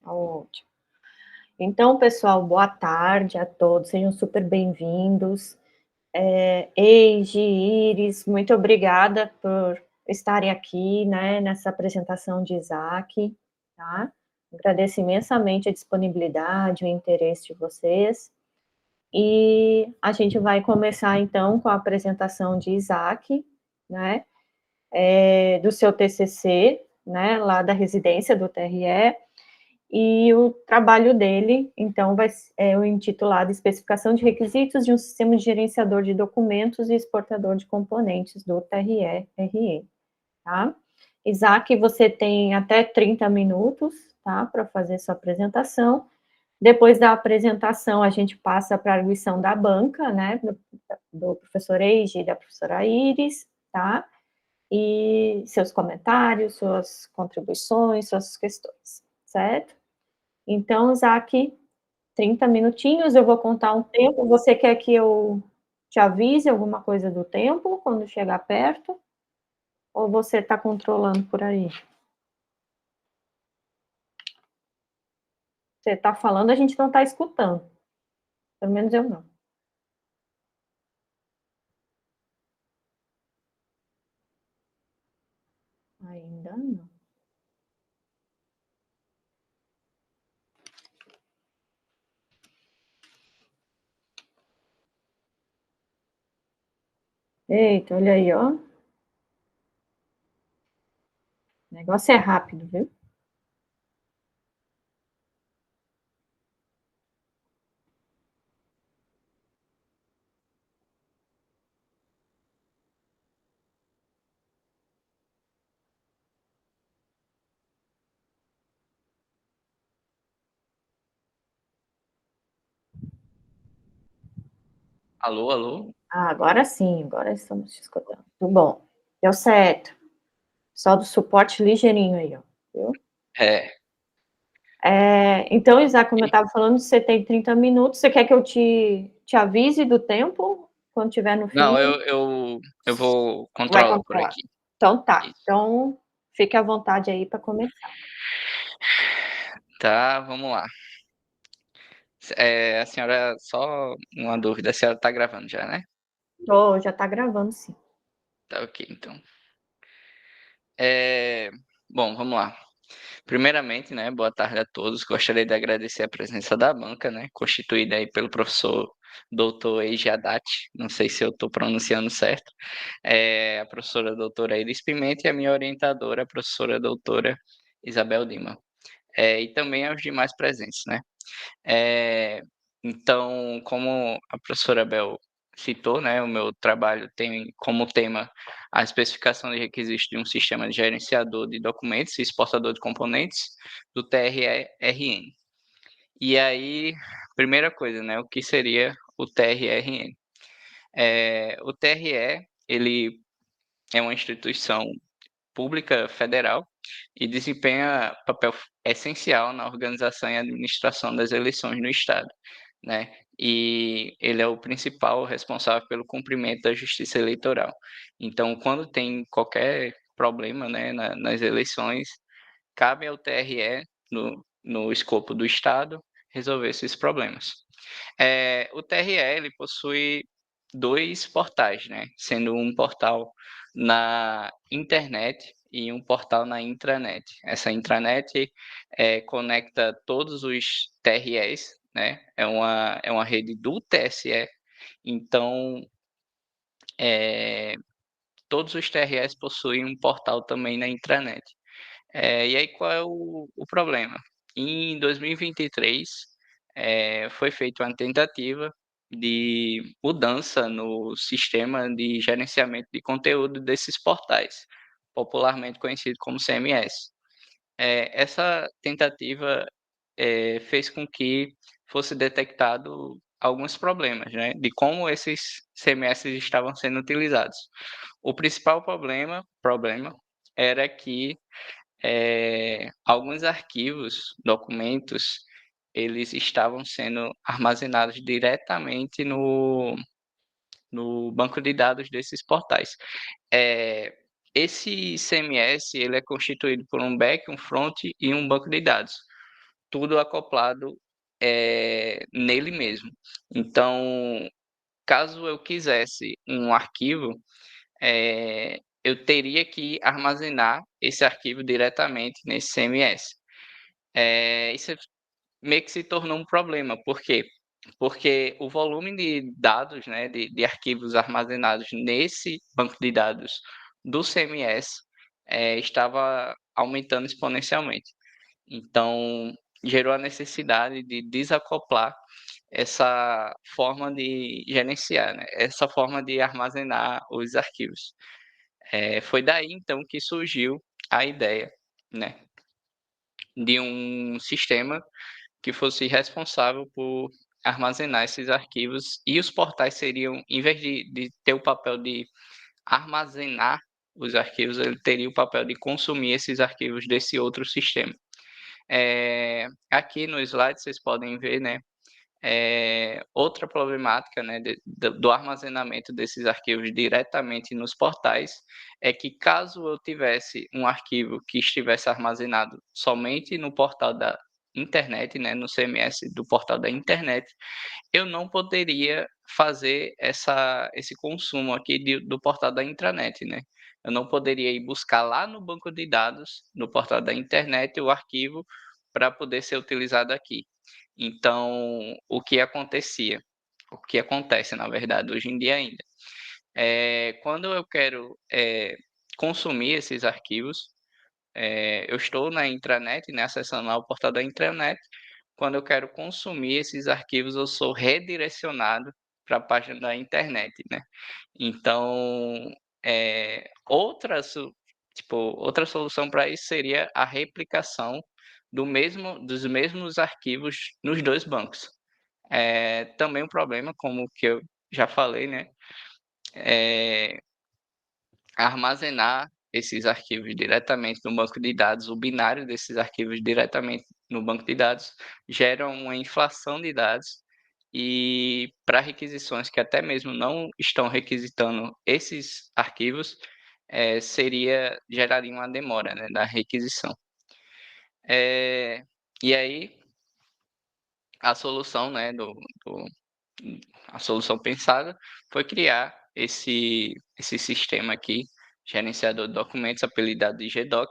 Ótimo. Então, pessoal, boa tarde a todos, sejam super bem-vindos. Eiji, Iris, muito obrigada por estarem aqui, né, nessa apresentação de Isaac, tá? Agradeço imensamente a disponibilidade, o interesse de vocês. E a gente vai começar, então, com a apresentação de Isaac, né, do seu TCC, né, lá da residência do TRE, e o trabalho dele, então, o intitulado Especificação de Requisitos de um Sistema de Gerenciador de Documentos e Exportador de Componentes do TRE-RE, tá? Isaac, você tem até 30 minutos, tá, para fazer sua apresentação. Depois da apresentação, a gente passa para a arguição da banca, né, do professor Eiji e da professora Iris, tá? E seus comentários, suas contribuições, suas questões, certo? Então, Isaac, 30 minutinhos, eu vou contar um tempo. Você quer que eu te avise alguma coisa do tempo quando chegar perto? Ou você está controlando por aí? Você está falando, a gente não está escutando. Pelo menos eu não. Ainda não. Eita, olha aí, ó. O negócio é rápido, viu? Alô, alô? Agora sim, agora estamos te escutando. Tudo bom. Deu certo. Só do suporte ligeirinho aí, ó. Viu? É. Então, Isaac, como eu estava falando, você tem 30 minutos. Você quer que eu te avise do tempo quando estiver no fim? Não, eu vou Vai controlar por controlar. aqui. Então tá. Isso. Então, fique à vontade aí para começar. Tá, vamos lá. A senhora, só uma dúvida, a senhora tá gravando já, né? Já está gravando, sim. Tá ok, então. É, Bom, vamos lá. Primeiramente, né, boa tarde a todos. Gostaria de agradecer a presença da banca, né, constituída aí pelo professor Dr. Eiji Haddad, não sei se eu estou pronunciando certo, a professora doutora Iris Pimenta e a minha orientadora, a professora doutora Isabel Lima. E também aos demais presentes, né? Então, como a professora Bel citou, né, o meu trabalho tem como tema a especificação de requisitos de um sistema de gerenciador de documentos e exportador de componentes do TRE-RN. E aí, primeira coisa, né, o que seria o TRE-RN? O TRE, ele é uma instituição pública federal e desempenha papel essencial na organização e administração das eleições no estado, né? E ele é o principal responsável pelo cumprimento da justiça eleitoral. Então, quando tem qualquer problema, né, nas eleições, cabe ao TRE, no escopo do estado, resolver esses problemas. O TRE ele possui dois portais, né? Sendo um portal na internet e um portal na intranet. Essa intranet conecta todos os TREs, né? É uma rede do TSE, então todos os TREs possuem um portal também na intranet. E aí qual é o problema? Em 2023, foi feita uma tentativa de mudança no sistema de gerenciamento de conteúdo desses portais, popularmente conhecido como CMS. Essa tentativa fez com que fosse detectado alguns problemas, né, de como esses CMS estavam sendo utilizados. O principal problema era que alguns arquivos, documentos, eles estavam sendo armazenados diretamente no banco de dados desses portais. Esse CMS ele é constituído por um back, um front e um banco de dados. tudo acoplado nele mesmo. Então, caso eu quisesse um arquivo, eu teria que armazenar esse arquivo diretamente nesse CMS. Isso meio que se tornou um problema. Por quê? Porque o volume de dados, né, de arquivos armazenados nesse banco de dados do CMS estava aumentando exponencialmente. Então, gerou a necessidade de desacoplar essa forma de gerenciar, né, essa forma de armazenar os arquivos. Foi daí, então, que surgiu a ideia, né, de um sistema que fosse responsável por armazenar esses arquivos e os portais seriam, em vez de ter o papel de armazenar os arquivos, ele teria o papel de consumir esses arquivos desse outro sistema. Aqui no slide vocês podem ver, né, outra problemática, né, do armazenamento desses arquivos diretamente nos portais, é que caso eu tivesse um arquivo que estivesse armazenado somente no portal da internet, né, no CMS do portal da internet, eu não poderia fazer esse consumo aqui do portal da intranet, né. Eu não poderia ir buscar lá no banco de dados, no portal da internet, o arquivo para poder ser utilizado aqui. Então, o que acontece, na verdade, hoje em dia ainda, quando eu quero, consumir esses arquivos, eu estou na intranet, né, acessando lá o portal da intranet, quando eu quero consumir esses arquivos, eu sou redirecionado para a página da internet, né. Então, outra solução para isso seria a replicação dos mesmos arquivos nos 2 bancos. Também um problema, como que eu já falei, né, eh, armazenar esses arquivos diretamente no banco de dados, o binário desses arquivos diretamente no banco de dados, gera uma inflação de dados e para requisições que até mesmo não estão requisitando esses arquivos, geraria uma demora, né, na requisição. E aí, a solução, né, do a solução pensada foi criar esse sistema aqui, gerenciador de documentos, apelidado de GDoc.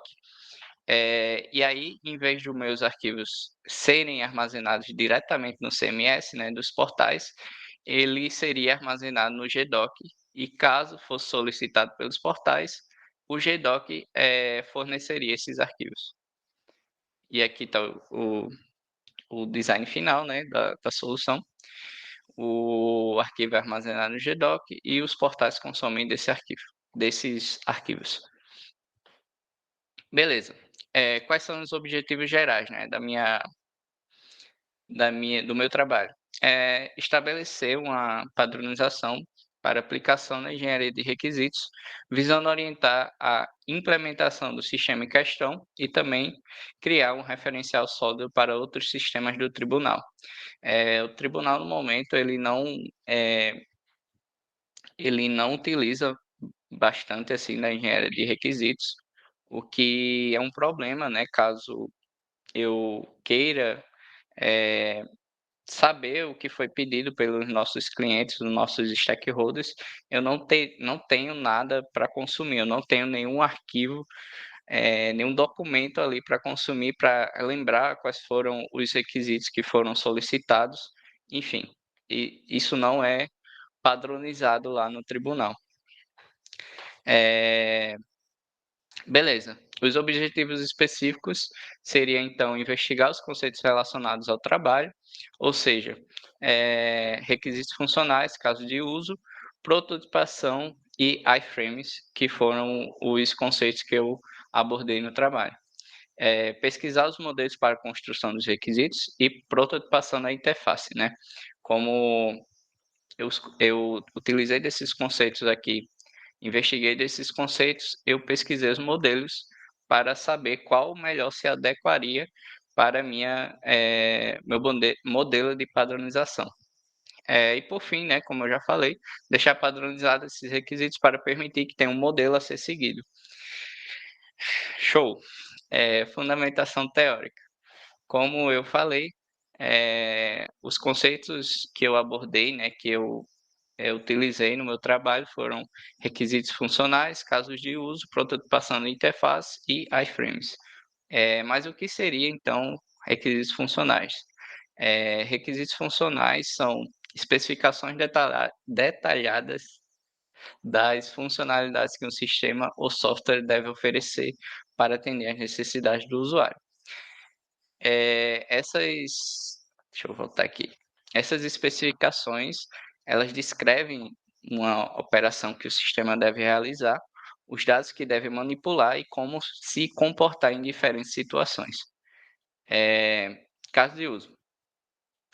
E aí, em vez dos meus arquivos serem armazenados diretamente no CMS, né, dos portais, ele seria armazenado no GDoc e caso fosse solicitado pelos portais, o GDoc forneceria esses arquivos. E aqui está o design final, né, da solução. O arquivo é armazenado no GDoc e os portais consomem desses arquivos. Beleza. Quais são os objetivos gerais, né, do meu trabalho? Estabelecer uma padronização para aplicação na engenharia de requisitos, visando orientar a implementação do sistema em questão e também criar um referencial sólido para outros sistemas do tribunal. O tribunal, no momento, ele não utiliza bastante, assim, da engenharia de requisitos, o que é um problema, né, caso eu queira, saber o que foi pedido pelos nossos clientes, os nossos stakeholders, eu não tenho nada para consumir, eu não tenho nenhum arquivo, nenhum documento ali para consumir, para lembrar quais foram os requisitos que foram solicitados, enfim, e isso não é padronizado lá no tribunal. Beleza. Os objetivos específicos seria então investigar os conceitos relacionados ao trabalho, ou seja, requisitos funcionais, caso de uso, prototipação e iframes, que foram os conceitos que eu abordei no trabalho. Pesquisar os modelos para a construção dos requisitos e prototipação da interface, né? Como eu utilizei desses conceitos aqui, investiguei desses conceitos, eu pesquisei os modelos para saber qual melhor se adequaria para meu modelo de padronização. E por fim, né, como eu já falei, deixar padronizados esses requisitos para permitir que tenha um modelo a ser seguido. Show! Fundamentação teórica. como eu falei, os conceitos que eu abordei, né, que eu utilizei no meu trabalho foram requisitos funcionais, casos de uso, prototipação da interface e iframes. Mas o que seria, então, requisitos funcionais? Requisitos funcionais são especificações detalhadas das funcionalidades que um sistema ou software deve oferecer para atender às necessidades do usuário. Deixa eu voltar aqui. Essas especificações, elas descrevem uma operação que o sistema deve realizar, os dados que deve manipular e como se comportar em diferentes situações. Caso de uso.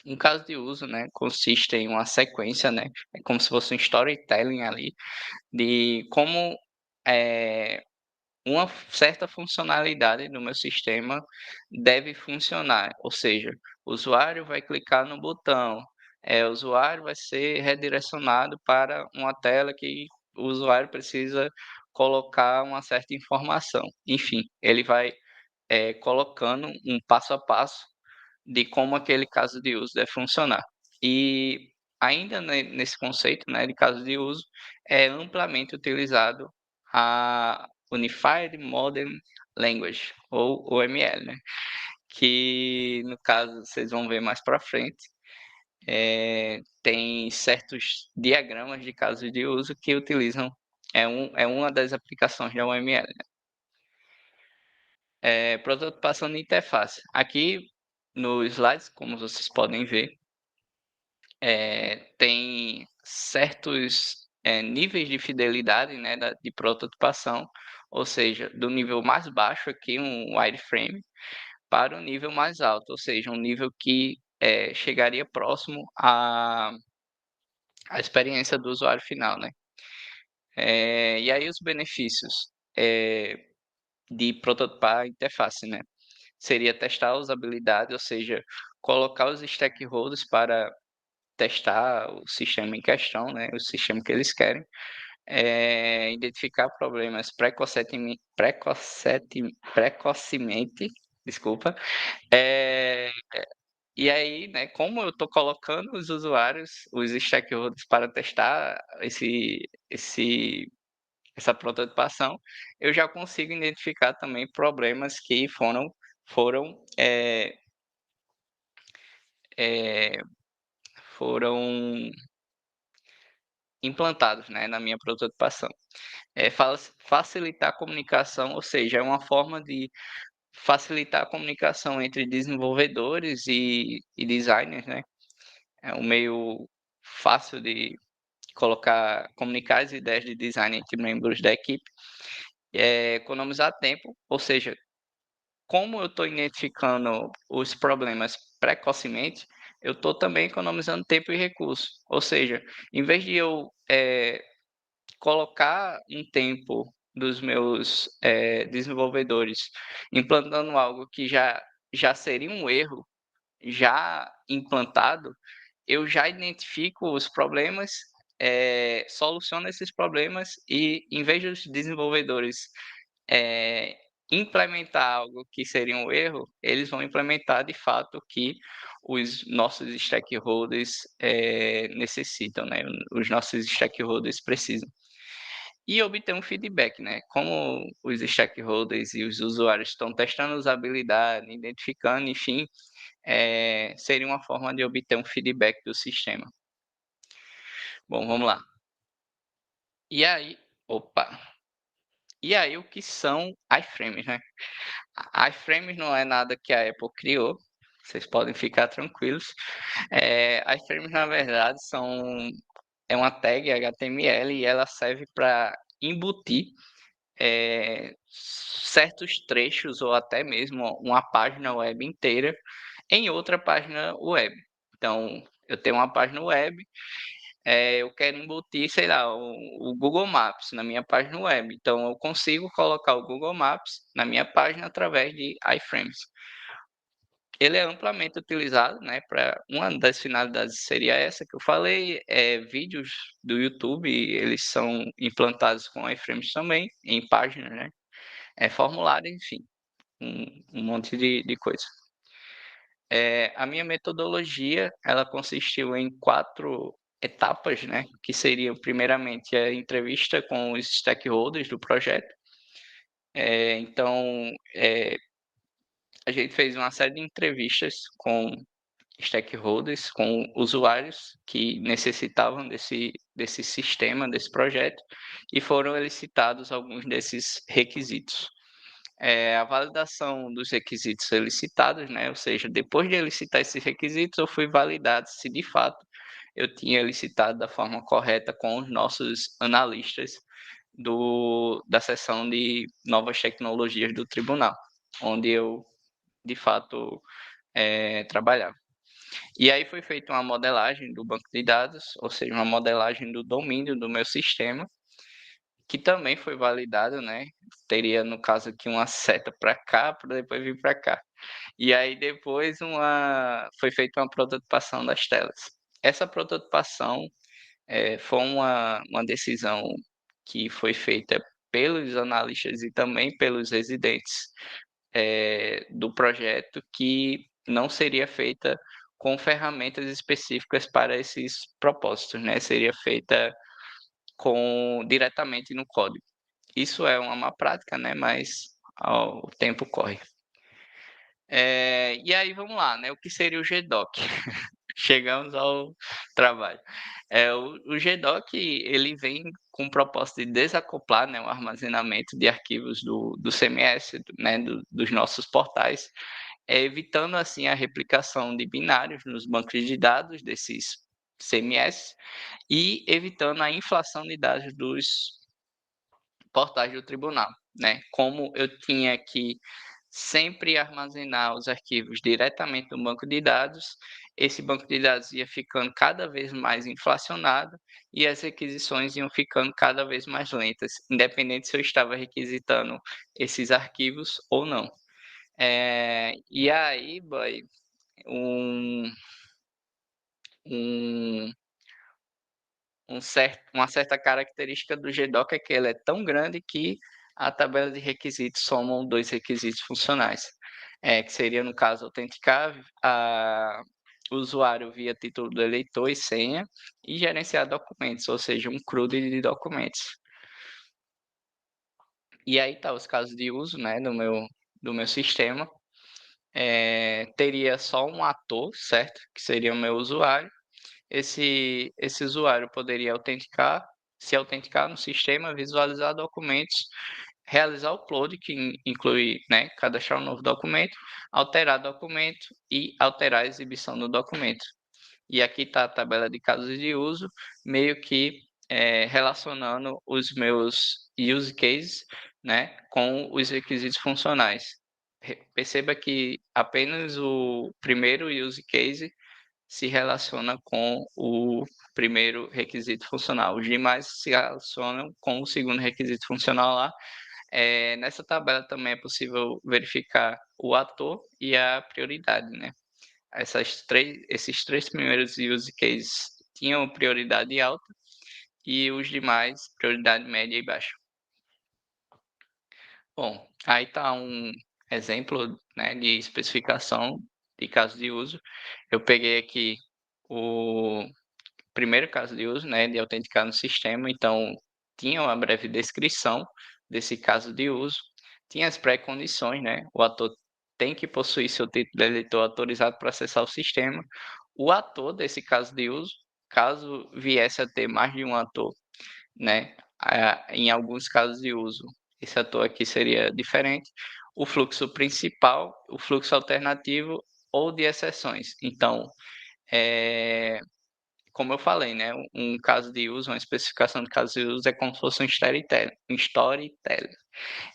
Um caso de uso, né, consiste em uma sequência, né, é como se fosse um storytelling ali, de como uma certa funcionalidade do meu sistema deve funcionar, ou seja, o usuário vai clicar no botão, o usuário vai ser redirecionado para uma tela que o usuário precisa colocar uma certa informação. Enfim, ele vai, colocando um passo a passo de como aquele caso de uso deve funcionar. E ainda nesse conceito, né, de caso de uso, é amplamente utilizado a Unified Model Language, ou OML, né, que no caso vocês vão ver mais para frente, tem certos diagramas de casos de uso que utilizam, é uma das aplicações da OML. Prototipação de interface. Aqui no slides, como vocês podem ver, tem certos níveis de fidelidade, né, de prototipação, ou seja, do nível mais baixo aqui, um wireframe, para o nível mais alto, ou seja, um nível que chegaria próximo à experiência do usuário final, né? E aí os benefícios de prototipar a interface, né? Seria testar a usabilidade, ou seja, colocar os stakeholders para testar o sistema em questão, né, o sistema que eles querem, identificar problemas precocemente, desculpa, e aí, né, como eu estou colocando os usuários, os stakeholders para testar essa prototipação, eu já consigo identificar também problemas que foram, eh eh, foram implantados, né, na minha prototipação. Facilitar a comunicação, ou seja, é uma forma de facilitar a comunicação entre desenvolvedores e designers, né. É um meio fácil de comunicar as ideias de design entre membros da equipe. Economizar tempo, ou seja, como eu estou identificando os problemas precocemente, eu estou também economizando tempo e recurso. Ou seja, em vez de eu, colocar um tempo dos meus, desenvolvedores implantando algo que já seria um erro já implantado, eu já identifico os problemas, soluciono esses problemas e, em vez dos desenvolvedores, eh, implementar algo que seria um erro, eles vão implementar de fato o que os nossos stakeholders, necessitam, né, os nossos stakeholders precisam. E obter um feedback, né, como os stakeholders e os usuários estão testando usabilidade, identificando, enfim, seria uma forma de obter um feedback do sistema. Bom, vamos lá. E aí opa, e aí o que são iframes, né? Iframes não é nada que a Apple criou, vocês podem ficar tranquilos. Iframes na verdade é uma tag HTML e ela serve para embutir, certos trechos ou até mesmo uma página web inteira em outra página web. Então, eu tenho uma página web, eu quero embutir, sei lá, o Google Maps na minha página web, então eu consigo colocar o Google Maps na minha página através de iframes. Ele é amplamente utilizado, né, para uma das finalidades seria essa que eu falei, vídeos do YouTube, eles são implantados com iframes também, em páginas, né, formulário, enfim, um monte de coisa. A minha metodologia, ela consistiu em 4 etapas, né, que seriam primeiramente a entrevista com os stakeholders do projeto. Então, a gente fez uma série de entrevistas com stakeholders, com usuários que necessitavam desse sistema, desse projeto, e foram elicitados alguns desses requisitos. A validação dos requisitos elicitados, né, ou seja, depois de elicitar esses requisitos, eu fui validado se de fato eu tinha elicitado da forma correta com os nossos analistas da seção de novas tecnologias do tribunal, onde eu, de fato, trabalhava. E aí foi feita uma modelagem do banco de dados, ou seja, uma modelagem do domínio do meu sistema, que também foi validado, né? Teria, no caso aqui, uma seta para cá, para depois vir para cá. E aí depois foi feita uma prototipação das telas. Essa prototipação foi uma decisão que foi feita pelos analistas e também pelos residentes do projeto, que não seria feita com ferramentas específicas para esses propósitos, né? Seria feita diretamente no código. Isso é uma má prática, né? Mas o tempo corre. E aí vamos lá, né? O que seria o GDoc? Chegamos ao trabalho. O GDoc, ele vem com o propósito de desacoplar, né, o armazenamento de arquivos do CMS, né, dos nossos portais, evitando assim a replicação de binários nos bancos de dados desses CMS e evitando a inflação de dados dos portais do tribunal, né? Como eu tinha que sempre armazenar os arquivos diretamente no banco de dados, esse banco de dados ia ficando cada vez mais inflacionado e as requisições iam ficando cada vez mais lentas, independente se eu estava requisitando esses arquivos ou não. E aí, boy, um, um, uma certa característica do GDoc é que ele é tão grande que a tabela de requisitos somam 2 requisitos funcionais, que seria, no caso, autenticar o usuário via título do eleitor e senha e gerenciar documentos, ou seja, um CRUD de documentos. E aí tá os casos de uso, né, do meu sistema. Teria só um ator, certo? Que seria o meu usuário. Esse usuário poderia se autenticar no sistema, visualizar documentos, realizar o upload, que inclui, né, cadastrar um novo documento, alterar documento e alterar a exibição do documento. E aqui está a tabela de casos de uso, meio que relacionando os meus use cases, né, com os requisitos funcionais. Perceba que apenas o primeiro use case se relaciona com o primeiro requisito funcional. Os demais se relacionam com o segundo requisito funcional lá. Nessa tabela também é possível verificar o ator e a prioridade, né? Esses três primeiros use cases tinham prioridade alta e os demais prioridade média e baixa. Bom, aí está um exemplo, né, de especificação de caso de uso. Eu peguei aqui o primeiro caso de uso, né, de autenticar no sistema, então tinha uma breve descrição desse caso de uso, tinha as pré-condições, né, o ator tem que possuir seu título de eleitor autorizado para acessar o sistema, o ator desse caso de uso, caso viesse a ter mais de um ator, né, em alguns casos de uso, esse ator aqui seria diferente, o fluxo principal, o fluxo alternativo ou de exceções. Então, como eu falei, né, um caso de uso, uma especificação de caso de uso é como se fosse um storytelling.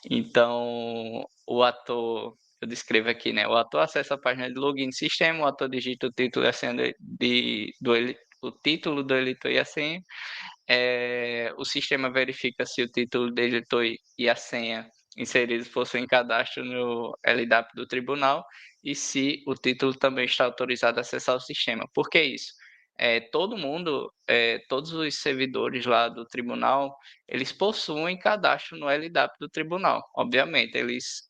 Então, o ator, eu descrevo aqui, né, o ator acessa a página de login do sistema, o ator digita o título e a senha o título do eleitor e a senha, o sistema verifica se o título do eleitor e a senha inseridos possuem cadastro no LDAP do tribunal e se o título também está autorizado a acessar o sistema. Por que isso? Todo mundo, todos os servidores lá do tribunal, eles possuem cadastro no LDAP do tribunal. Obviamente, eles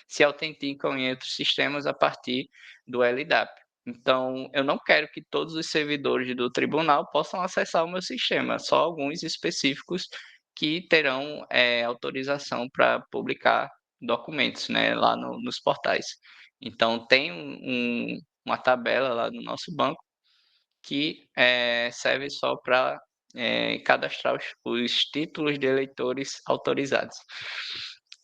se autenticam em outros sistemas a partir do LDAP. Então, eu não quero que todos os servidores do tribunal possam acessar o meu sistema, só alguns específicos que terão autorização para publicar documentos, né, lá nos portais. Então, tem uma tabela lá no nosso banco que serve só para cadastrar os títulos de eleitores autorizados.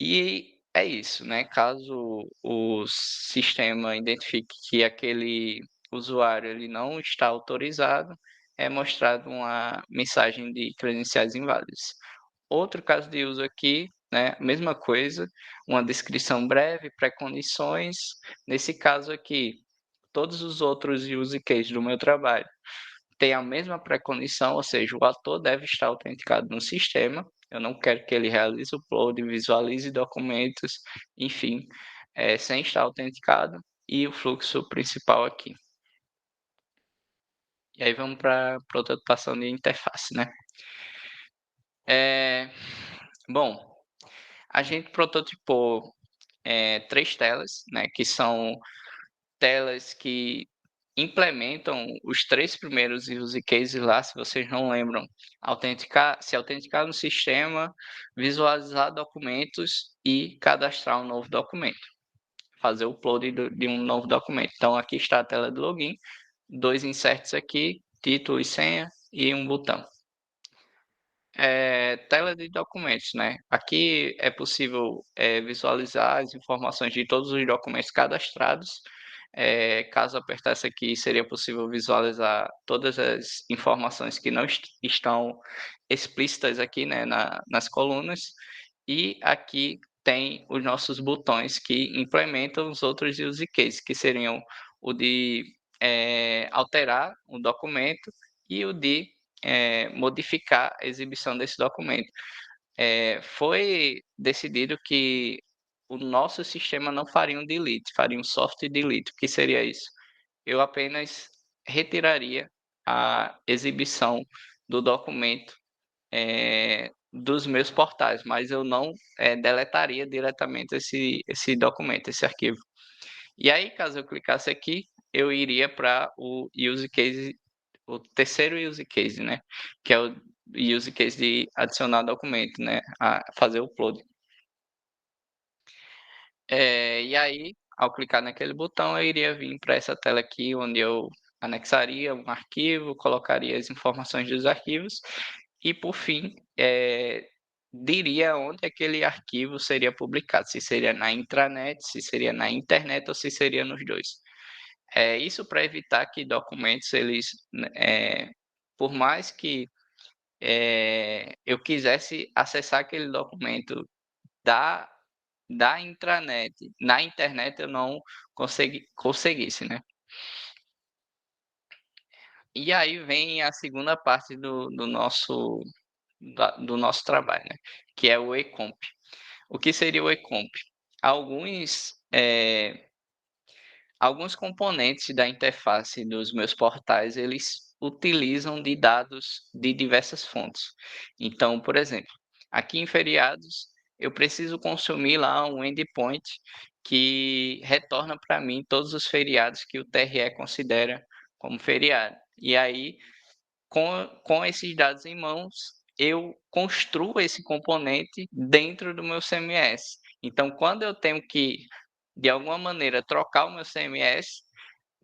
E é isso, né? Caso o sistema identifique que aquele usuário ele não está autorizado, é mostrado uma mensagem de credenciais inválidas. Outro caso de uso aqui, né? Mesma coisa, uma descrição breve, pré-condições. Nesse caso aqui, todos os outros use cases do meu trabalho têm a mesma pré-condição, ou seja, o ator deve estar autenticado no sistema. Eu não quero que ele realize o upload, visualize documentos, enfim, sem estar autenticado. E o fluxo principal aqui. E aí vamos para a prototipação de interface, né? Bom, a gente prototipou 3 telas, né, que são telas que implementam os 3 primeiros use cases lá, se vocês não lembram, se autenticar no sistema, visualizar documentos e cadastrar um novo documento, fazer o upload de um novo documento. Então aqui está a tela de login, 2 inserts aqui, título e senha e um botão. Tela de documentos, né? Aqui é possível visualizar as informações de todos os documentos cadastrados. Caso apertasse aqui, seria possível visualizar todas as informações que não estão explícitas aqui, né, nas colunas. E aqui tem os nossos botões que implementam os outros use cases, que seriam o de alterar o documento e o de modificar a exibição desse documento. Foi decidido que o nosso sistema não faria um delete, faria um soft delete. O que seria isso? Eu apenas retiraria a exibição do documento dos meus portais, mas eu não deletaria diretamente esse documento, esse arquivo. E aí, caso eu clicasse aqui, eu iria para o use case, o terceiro use case, né? Que é o use case de adicionar documento, né? A fazer o upload. E aí, ao clicar naquele botão, eu iria vir para essa tela aqui, onde eu anexaria um arquivo, colocaria as informações dos arquivos e, por fim, diria onde aquele arquivo seria publicado, se seria na intranet, se seria na internet ou se seria nos dois. Isso para evitar que documentos, eles, por mais que eu quisesse acessar aquele documento da intranet, na internet eu não conseguisse, né. E aí vem a segunda parte do nosso trabalho, né, que é o e-comp. O que seria o e-comp? Alguns, alguns componentes da interface dos meus portais, eles utilizam de dados de diversas fontes. Então, por exemplo, aqui em feriados, eu preciso consumir lá um endpoint que retorna para mim todos os feriados que o TRE considera como feriado. E aí, com esses dados em mãos, eu construo esse componente dentro do meu CMS. Então, quando eu tenho que, de alguma maneira, trocar o meu CMS,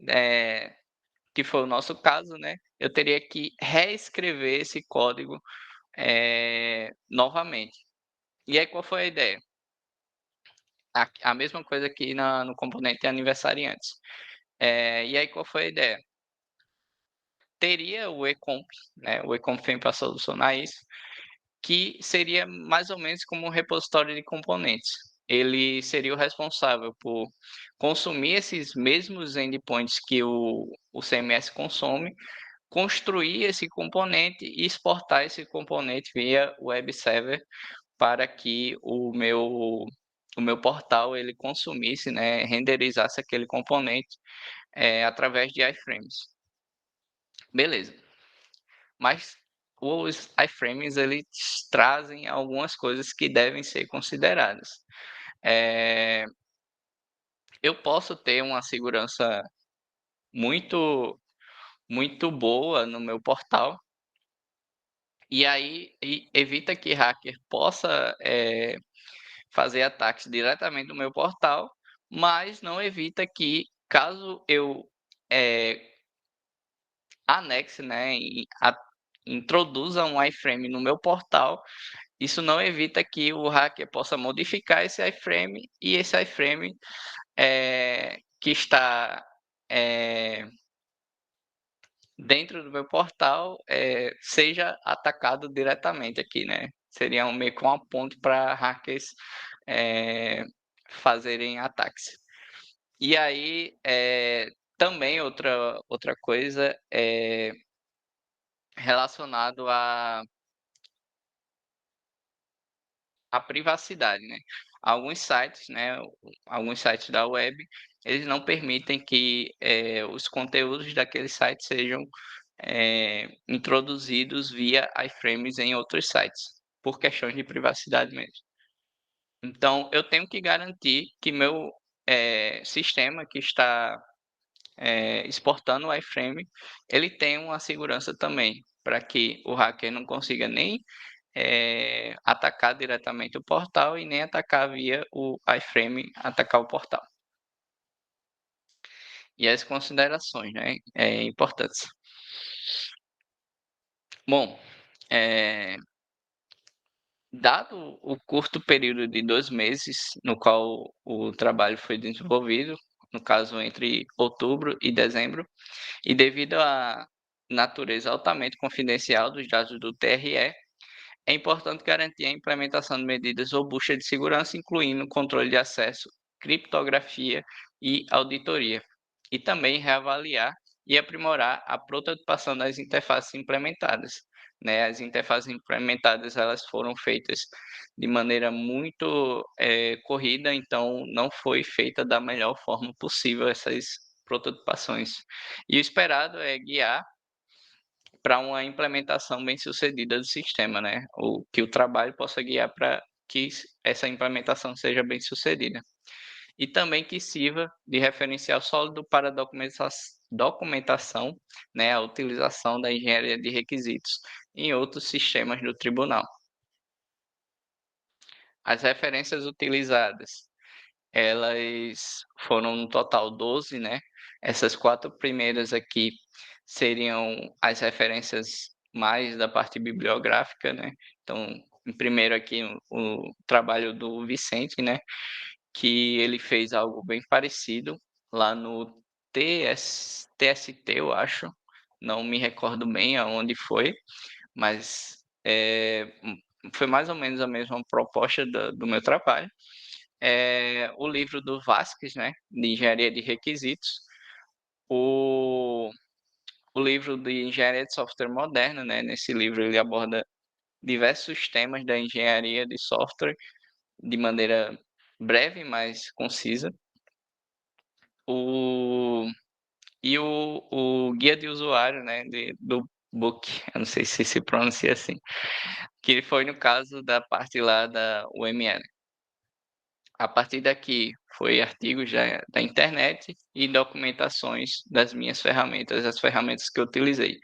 eh, que foi o nosso caso, né, eu teria que reescrever esse código, novamente. E aí qual foi a ideia? A mesma coisa aqui no componente aniversariantes. E aí qual foi a ideia? Teria o e-comp, né, o e-comp vem para solucionar isso, que seria mais ou menos como um repositório de componentes. Ele seria o responsável por consumir esses mesmos endpoints que o CMS consome, construir esse componente e exportar esse componente via web server para que o meu portal ele consumisse, né, renderizasse aquele componente através de iframes. Beleza. Mas os iframes eles trazem algumas coisas que devem ser consideradas. eu posso ter uma segurança muito, muito boa no meu portal, e aí evita que hacker possa fazer ataques diretamente no meu portal, mas não evita que, caso eu anexe, né, introduza um iframe no meu portal, isso não evita que o hacker possa modificar esse iframe e esse iframe que está dentro do meu portal seja atacado diretamente aqui, né? Seria meio que uma ponte para hackers fazerem ataques. E aí, também outra coisa é relacionado à privacidade, né? Alguns sites, né, alguns sites da web, eles não permitem que os conteúdos daquele site sejam introduzidos via iframes em outros sites, por questões de privacidade mesmo. Então, eu tenho que garantir que meu sistema que está exportando o iframe, ele tem uma segurança também, para que o hacker não consiga nem atacar diretamente o portal e nem atacar via o iframe, atacar o portal. E as considerações, né, importantes. Bom, dado o curto período de 2 meses no qual o trabalho foi desenvolvido, no caso entre outubro e dezembro, e devido à natureza altamente confidencial dos dados do TRE, é importante garantir a implementação de medidas robustas de segurança, incluindo controle de acesso, criptografia e auditoria, e também reavaliar e aprimorar a prototipação das interfaces implementadas. Né? As interfaces implementadas elas foram feitas de maneira muito corrida, então não foi feita da melhor forma possível essas prototipações. E o esperado é guiar para uma implementação bem-sucedida do sistema, né? O que o trabalho possa guiar para que essa implementação seja bem-sucedida. E também que sirva de referencial sólido para documentação, né, a utilização da engenharia de requisitos em outros sistemas do tribunal. As referências utilizadas, elas foram no total 12, né? Essas 4 primeiras aqui seriam as referências mais da parte bibliográfica, né? Então, em primeiro aqui o trabalho do Vicente, né? Que ele fez algo bem parecido lá no TST, eu acho. Não me recordo bem aonde foi, mas foi mais ou menos a mesma proposta do meu trabalho. O livro do Vasquez, né, de Engenharia de Requisitos, o livro de Engenharia de Software Moderna, né, nesse livro ele aborda diversos temas da engenharia de software de maneira breve, mas concisa. O guia de usuário, né, do Book, eu não sei se pronuncia assim, que foi no caso da parte lá da UML. A partir daqui foi artigos da internet e documentações das minhas ferramentas, as ferramentas que eu utilizei,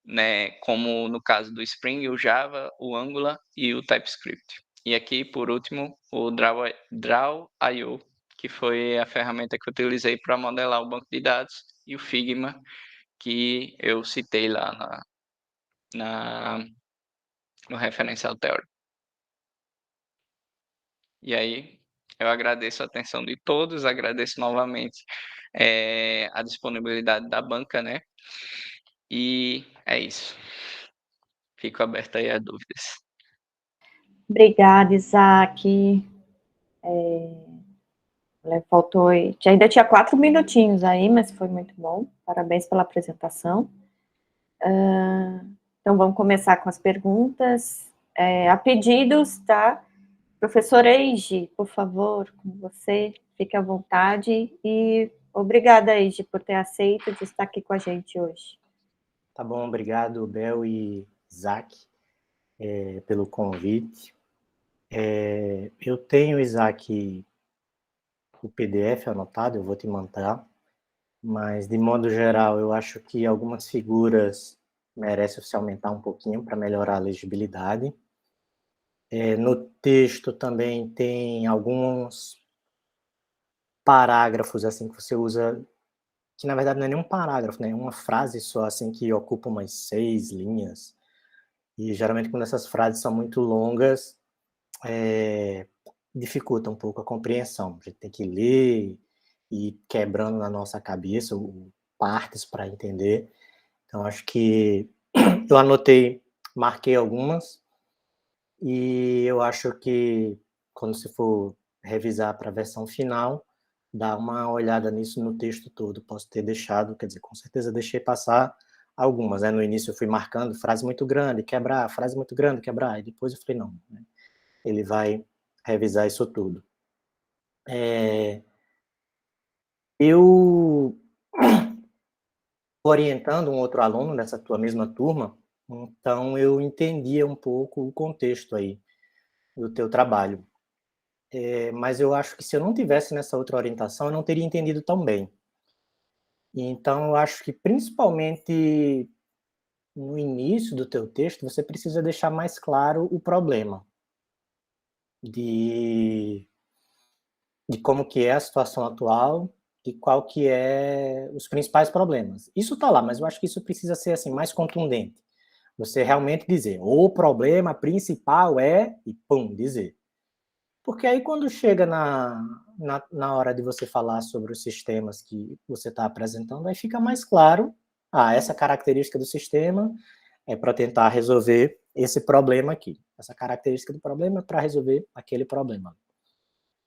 né, como no caso do Spring, o Java, o Angular e o TypeScript. E aqui, por último, o Draw.io, que foi a ferramenta que eu utilizei para modelar o banco de dados, e o Figma, que eu citei lá no referencial teórico. E aí, eu agradeço a atenção de todos, agradeço novamente a disponibilidade da banca, né? E é isso. Fico aberto aí a dúvidas. Obrigada, Isaac. Faltou. Ainda tinha 4 minutinhos aí, mas foi muito bom. Parabéns pela apresentação. Então, vamos começar com as perguntas. A pedidos, tá? Professora Eiji, por favor, com você, fique à vontade. E obrigada, Eiji, por ter aceito de estar aqui com a gente hoje. Tá bom, obrigado, Bel e Isaac, pelo convite. Eu tenho, Isaac, o PDF anotado, eu vou te mandar, mas de modo geral eu acho que algumas figuras merecem se aumentar um pouquinho para melhorar a legibilidade. No texto também tem alguns parágrafos assim que você usa, que na verdade não é nenhum parágrafo, né? É uma frase só assim que ocupa umas 6 linhas. E geralmente quando essas frases são muito longas, dificulta um pouco a compreensão. A gente tem que ler e ir quebrando na nossa cabeça partes para entender. Então acho que eu anotei, marquei algumas e eu acho que quando você for revisar para a versão final, dá uma olhada nisso no texto todo. Posso ter deixado, quer dizer, com certeza deixei passar algumas, né? No início eu fui marcando frase muito grande, quebrar, frase muito grande, quebrar, e depois eu falei, não, né? Ele vai revisar isso tudo. Eu orientando um outro aluno nessa tua mesma turma, então eu entendia um pouco o contexto aí do teu trabalho. Mas eu acho que se eu não tivesse nessa outra orientação, eu não teria entendido tão bem. Então eu acho que principalmente no início do teu texto, você precisa deixar mais claro o problema de, de como que é a situação atual e qual que é os principais problemas. Isso está lá, mas eu acho que isso precisa ser assim mais contundente. Você realmente dizer, o problema principal é, e pum, dizer. Porque aí quando chega na hora de você falar sobre os sistemas que você está apresentando, aí fica mais claro, essa característica do sistema é para tentar resolver esse problema aqui. Essa característica do problema é para resolver aquele problema.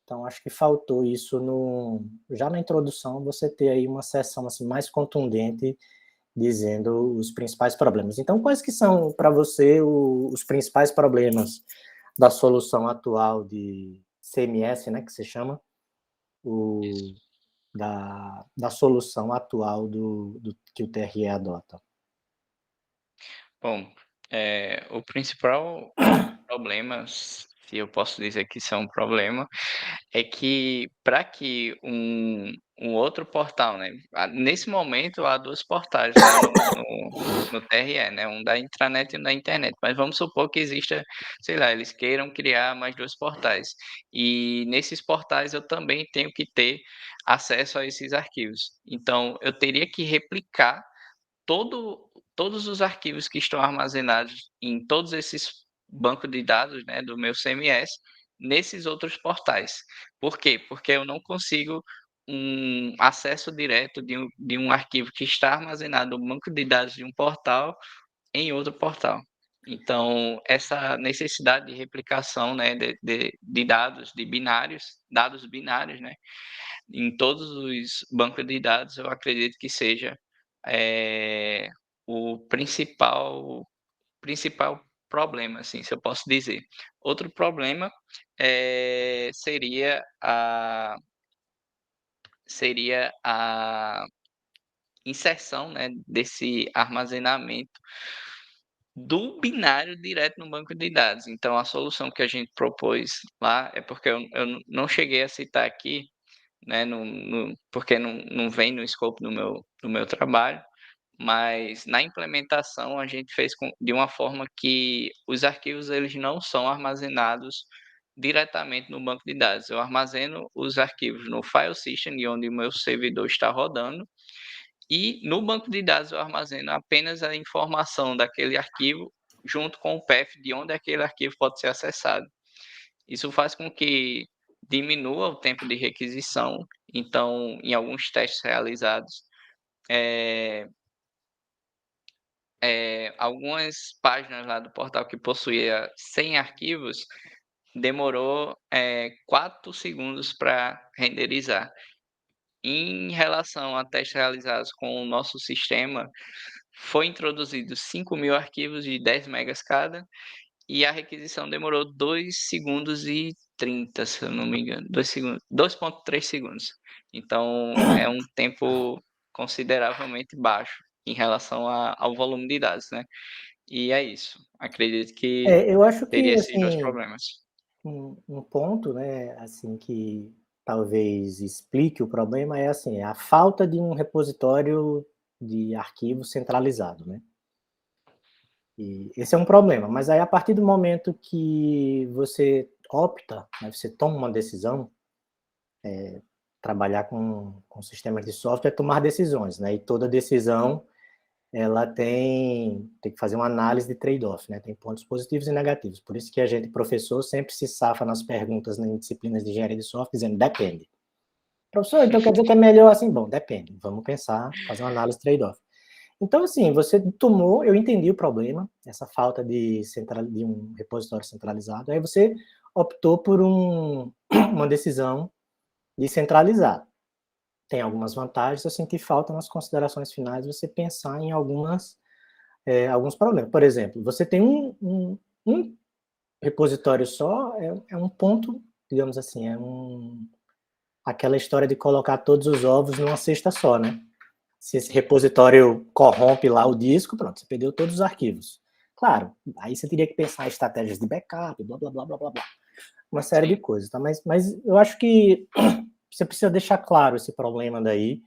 Então, acho que faltou isso já na introdução, você ter aí uma sessão assim, mais contundente, dizendo os principais problemas. Então, quais que são, para você, os principais problemas da solução atual de CMS, né, que se chama, Isso. da solução atual que o TRE adota? Bom, o principal problema, se eu posso dizer que isso é um problema, é que para que um outro portal, né, nesse momento há 2 portais lá no TRE, né, um da intranet e um da internet, mas vamos supor que exista, sei lá, eles queiram criar mais 2 portais, e nesses portais eu também tenho que ter acesso a esses arquivos. Então eu teria que replicar todos os arquivos que estão armazenados em todos esses bancos de dados, né, do meu CMS, nesses outros portais. Por quê? Porque eu não consigo um acesso direto de um arquivo que está armazenado no banco de dados de um portal em outro portal. Então, essa necessidade de replicação, né, de dados, de binários, dados binários, né, em todos os bancos de dados, eu acredito que seja, eh, o principal problema, assim, se eu posso dizer. Outro problema, seria a inserção, né, desse armazenamento do binário direto no banco de dados. Então a solução que a gente propôs lá é porque eu não cheguei a citar aqui, né, porque não vem no escopo do meu trabalho, mas na implementação a gente fez de uma forma que os arquivos eles não são armazenados diretamente no banco de dados. Eu armazeno os arquivos no file system, de onde o meu servidor está rodando, e no banco de dados eu armazeno apenas a informação daquele arquivo junto com o path de onde aquele arquivo pode ser acessado. Isso faz com que diminua o tempo de requisição. Então, em alguns testes realizados, algumas páginas lá do portal que possuía 100 arquivos, demorou 4 segundos para renderizar. Em relação a testes realizados com o nosso sistema, foi introduzido 5.000 arquivos de 10 megas cada, e a requisição demorou 2 segundos e 30, se eu não me engano, 2,3 segundos. Então é um tempo consideravelmente baixo em relação ao volume de dados, né. E é isso, acredito que Eu acho teria que, esses 2 assim, problemas. Um ponto, né, assim, que talvez explique o problema é assim, é a falta de um repositório de arquivo centralizado, né? E esse é um problema, mas aí a partir do momento que você opta, né, você toma uma decisão, trabalhar com sistemas de software é tomar decisões, né? E toda decisão ela tem que fazer uma análise de trade-off, né? Tem pontos positivos e negativos. Por isso que a gente, professor, sempre se safa nas perguntas em disciplinas de engenharia de software, dizendo depende. Professor, então quer dizer que é melhor assim? Bom, depende. Vamos pensar, fazer uma análise trade-off. Então, assim, você tomou, eu entendi o problema, essa falta de um repositório centralizado, aí você optou por uma decisão de centralizar. Tem algumas vantagens, eu senti falta nas considerações finais você pensar em alguns problemas. Por exemplo, você tem um repositório só, é um ponto, digamos assim, aquela história de colocar todos os ovos numa cesta só, né? Se esse repositório corrompe lá o disco, pronto, você perdeu todos os arquivos. Claro, aí você teria que pensar em estratégias de backup, blá, blá, blá, blá, blá, blá. Uma série de coisas, tá? Mas eu acho que você precisa deixar claro esse problema daí,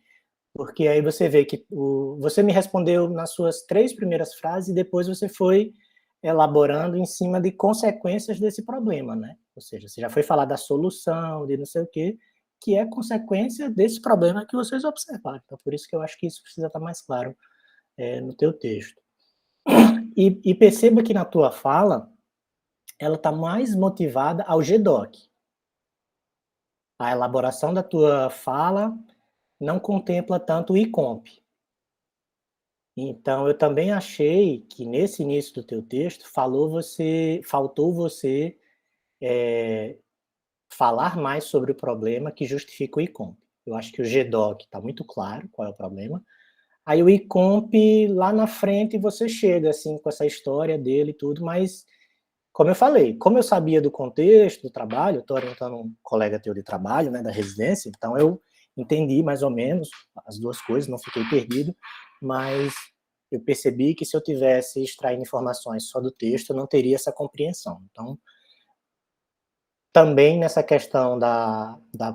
porque aí você vê que você me respondeu nas suas 3 primeiras frases e depois você foi elaborando em cima de consequências desse problema, né? Ou seja, você já foi falar da solução, de não sei o quê, que é consequência desse problema que vocês observaram. Então, por isso que eu acho que isso precisa estar mais claro no teu texto. E perceba que na tua fala, ela está mais motivada ao GDoc. A elaboração da tua fala não contempla tanto o ICOMP. Então, eu também achei que nesse início do teu texto faltou você falar mais sobre o problema que justifica o ICOMP. Eu acho que o GDoc está muito claro qual é o problema. Aí o ICOMP, lá na frente, você chega assim com essa história dele e tudo, mas, como eu falei, como eu sabia do contexto do trabalho, eu estou orientando um colega teu de trabalho, né, da residência, então eu entendi mais ou menos as duas coisas, não fiquei perdido, mas eu percebi que se eu tivesse extraindo informações só do texto, eu não teria essa compreensão. Então, também nessa questão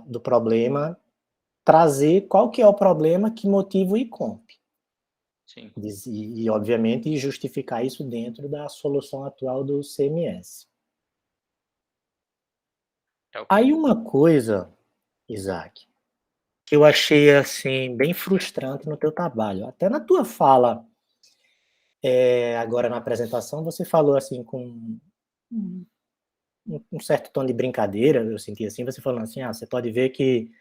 do problema, trazer qual que é o problema que motiva o ICOMP. Sim. E, obviamente, justificar isso dentro da solução atual do CMS. Okay. Aí uma coisa, Isaac, que eu achei assim bem frustrante no teu trabalho, até na tua fala, agora na apresentação, você falou assim com um certo tom de brincadeira, eu senti assim, você falando assim, você pode ver que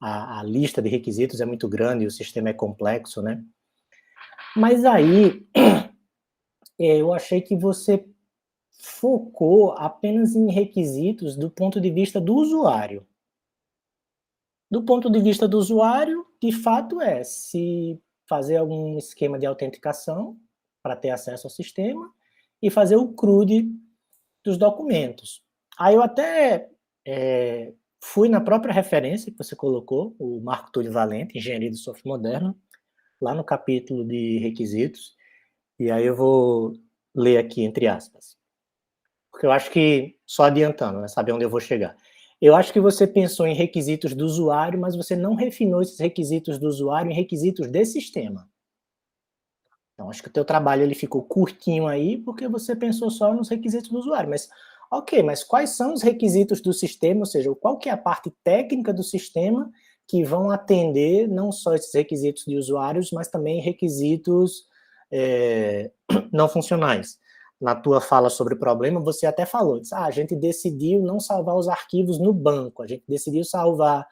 a lista de requisitos é muito grande, o sistema é complexo, né? Mas aí, eu achei que você focou apenas em requisitos do ponto de vista do usuário. Do ponto de vista do usuário, de fato se fazer algum esquema de autenticação para ter acesso ao sistema e fazer o CRUD dos documentos. Aí eu até fui na própria referência que você colocou, o Marco Túlio Valente, Engenharia de Software Moderno, lá no capítulo de requisitos, e aí eu vou ler aqui entre aspas. Porque eu acho que, só adiantando, né, saber onde eu vou chegar. Eu acho que você pensou em requisitos do usuário, mas você não refinou esses requisitos do usuário em requisitos de sistema. Então, acho que o teu trabalho ele ficou curtinho aí, porque você pensou só nos requisitos do usuário. Mas, ok, mas quais são os requisitos do sistema? Ou seja, qual que é a parte técnica do sistema que vão atender não só esses requisitos de usuários, mas também requisitos não funcionais? Na tua fala sobre o problema, você até falou, a gente decidiu não salvar os arquivos no banco, a gente decidiu salvar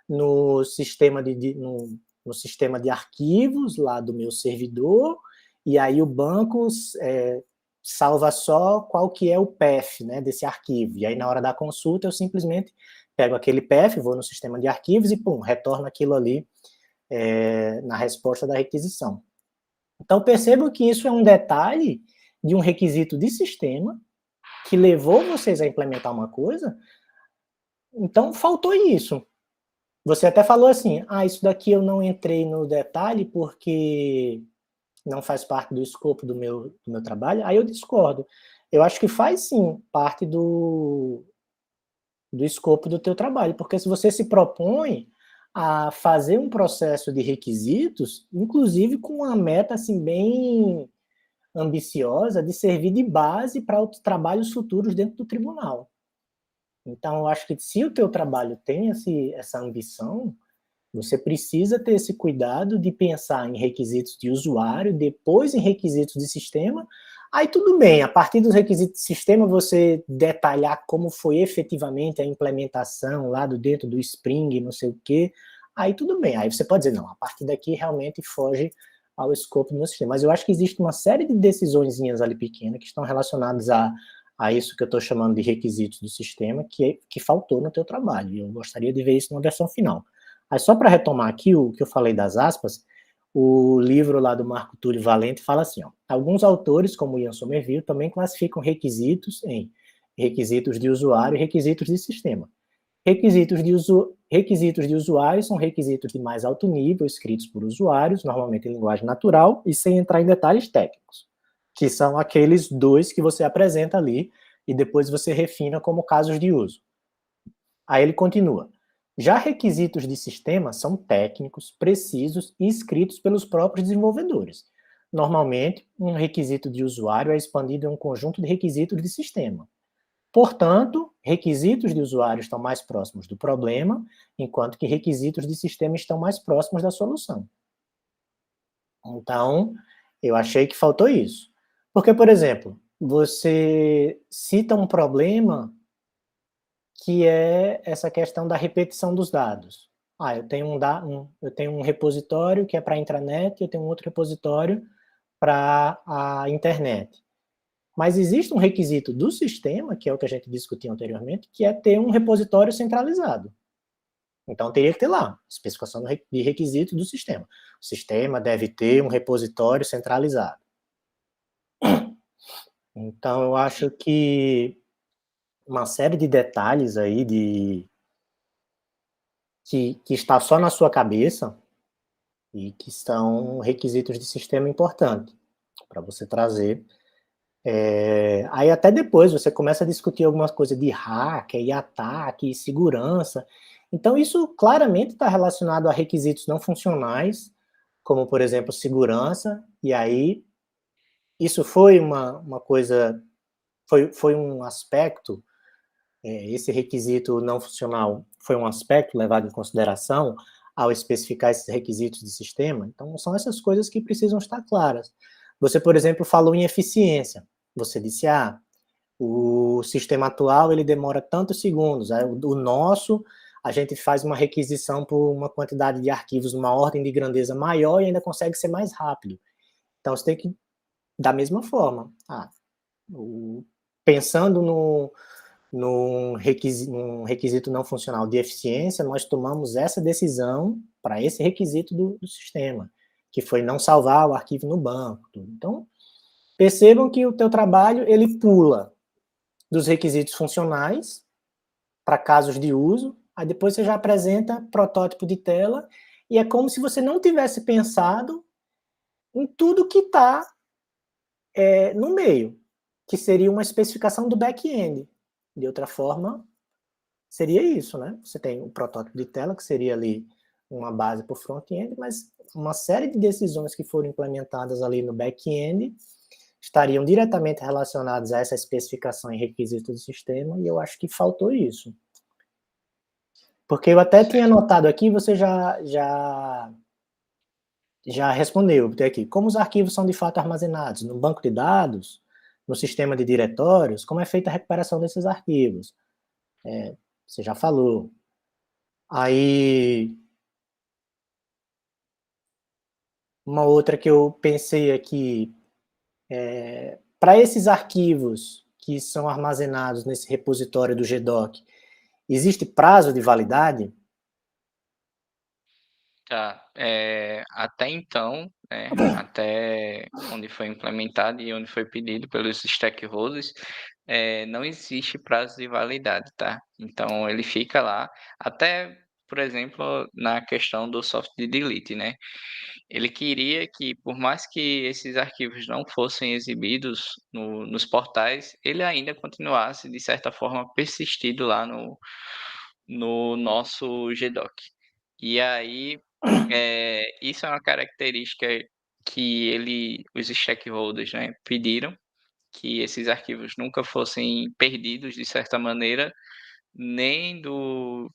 no sistema no sistema de arquivos lá do meu servidor, e aí o banco salva só qual que é o path, né, desse arquivo. E aí na hora da consulta eu simplesmente pego aquele path, vou no sistema de arquivos e pum, retorno aquilo ali na resposta da requisição. Então percebo que isso é um detalhe de um requisito de sistema que levou vocês a implementar uma coisa, então faltou isso. Você até falou assim, isso daqui eu não entrei no detalhe porque não faz parte do escopo do meu trabalho. Aí eu discordo. Eu acho que faz sim parte do do escopo do teu trabalho, porque se você se propõe a fazer um processo de requisitos, inclusive com uma meta assim bem ambiciosa de servir de base para outros trabalhos futuros dentro do tribunal. Então, eu acho que se o teu trabalho tem essa ambição, você precisa ter esse cuidado de pensar em requisitos de usuário, depois em requisitos de sistema. Aí tudo bem, a partir dos requisitos de sistema, você detalhar como foi efetivamente a implementação lá dentro do Spring, não sei o quê. Aí tudo bem, aí você pode dizer, não, a partir daqui realmente foge ao escopo do meu sistema. Mas eu acho que existe uma série de decisõezinhas ali pequenas que estão relacionadas a isso que eu estou chamando de requisitos do sistema, que faltou no teu trabalho. E eu gostaria de ver isso numa versão final. Aí só para retomar aqui o que eu falei das aspas, o livro lá do Marco Túlio Valente fala assim, ó, alguns autores, como Ian Somerville, também classificam requisitos em requisitos de usuário e requisitos de sistema. Requisitos de usuário são requisitos de mais alto nível, escritos por usuários, normalmente em linguagem natural, e sem entrar em detalhes técnicos, que são aqueles dois que você apresenta ali, e depois você refina como casos de uso. Aí ele continua. Já requisitos de sistema são técnicos, precisos e escritos pelos próprios desenvolvedores. Normalmente, um requisito de usuário é expandido em um conjunto de requisitos de sistema. Portanto, requisitos de usuário estão mais próximos do problema, enquanto que requisitos de sistema estão mais próximos da solução. Então, eu achei que faltou isso. Porque, por exemplo, você cita um problema que é essa questão da repetição dos dados. Eu tenho um repositório que é para a intranet e eu tenho um outro repositório para a internet. Mas existe um requisito do sistema, que é o que a gente discutiu anteriormente, que é ter um repositório centralizado. Então, teria que ter lá, especificação de requisito do sistema. O sistema deve ter um repositório centralizado. Então, eu acho que uma série de detalhes aí que está só na sua cabeça e que são requisitos de sistema importante para você trazer. Aí até depois você começa a discutir algumas coisas de hacker e ataque e segurança. Então isso claramente está relacionado a requisitos não funcionais, como por exemplo segurança, e aí isso foi uma coisa, foi um aspecto, esse requisito não funcional foi um aspecto levado em consideração ao especificar esses requisitos de sistema. Então são essas coisas que precisam estar claras. Você, por exemplo, falou em eficiência. Você disse, o sistema atual ele demora tantos segundos, o nosso, a gente faz uma requisição por uma quantidade de arquivos, uma ordem de grandeza maior e ainda consegue ser mais rápido. Então, você tem que, da mesma forma, pensando num requisito não funcional de eficiência, nós tomamos essa decisão para esse requisito do sistema, que foi não salvar o arquivo no banco. Então, percebam que o teu trabalho, ele pula dos requisitos funcionais para casos de uso, aí depois você já apresenta protótipo de tela, e é como se você não tivesse pensado em tudo que está no meio, que seria uma especificação do back-end. De outra forma, seria isso, né? Você tem o protótipo de tela, que seria ali uma base para o front-end, mas uma série de decisões que foram implementadas ali no back-end estariam diretamente relacionados a essa especificação e requisito do sistema, e eu acho que faltou isso. Porque eu até tinha notado aqui, você já respondeu, tem aqui, como os arquivos são de fato armazenados no banco de dados, no sistema de diretórios, como é feita a recuperação desses arquivos? Você já falou. Aí, uma outra que eu pensei aqui, para esses arquivos que são armazenados nesse repositório do GDoc, existe prazo de validade? Tá. Até então, até onde foi implementado e onde foi pedido pelos stakeholders, não existe prazo de validade, tá? Então ele fica lá até por exemplo, na questão do soft delete, né? Ele queria que, por mais que esses arquivos não fossem exibidos nos portais, ele ainda continuasse, de certa forma, persistido lá no nosso GDoc. E aí, isso é uma característica que os stakeholders, né, pediram, que esses arquivos nunca fossem perdidos, de certa maneira, nem do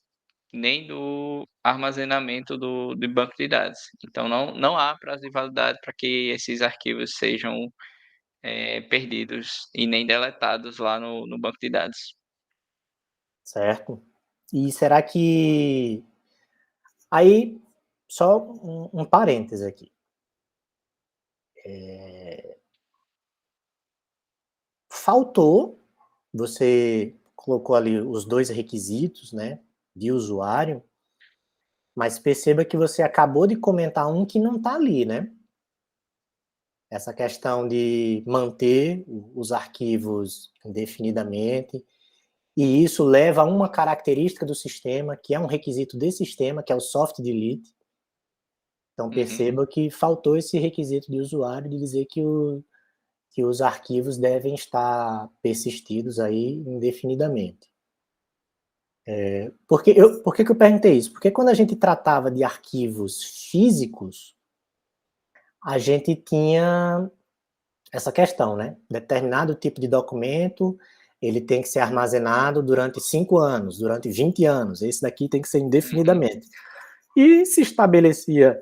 armazenamento do banco de dados. Então não há prazo de validade para que esses arquivos sejam, perdidos e nem deletados lá no banco de dados. Certo. E será que... Aí, só um parêntese aqui. Faltou, você colocou ali os 2 requisitos, né, de usuário, mas perceba que você acabou de comentar um que não está ali, né? Essa questão de manter os arquivos indefinidamente, e isso leva a uma característica do sistema, que é um requisito desse sistema, que é o soft delete. Então perceba que faltou esse requisito de usuário de dizer que os arquivos devem estar persistidos aí indefinidamente. Por que eu perguntei isso? Porque quando a gente tratava de arquivos físicos, a gente tinha essa questão, né? Determinado tipo de documento, ele tem que ser armazenado durante 5 anos, durante 20 anos. Esse daqui tem que ser indefinidamente. E se estabelecia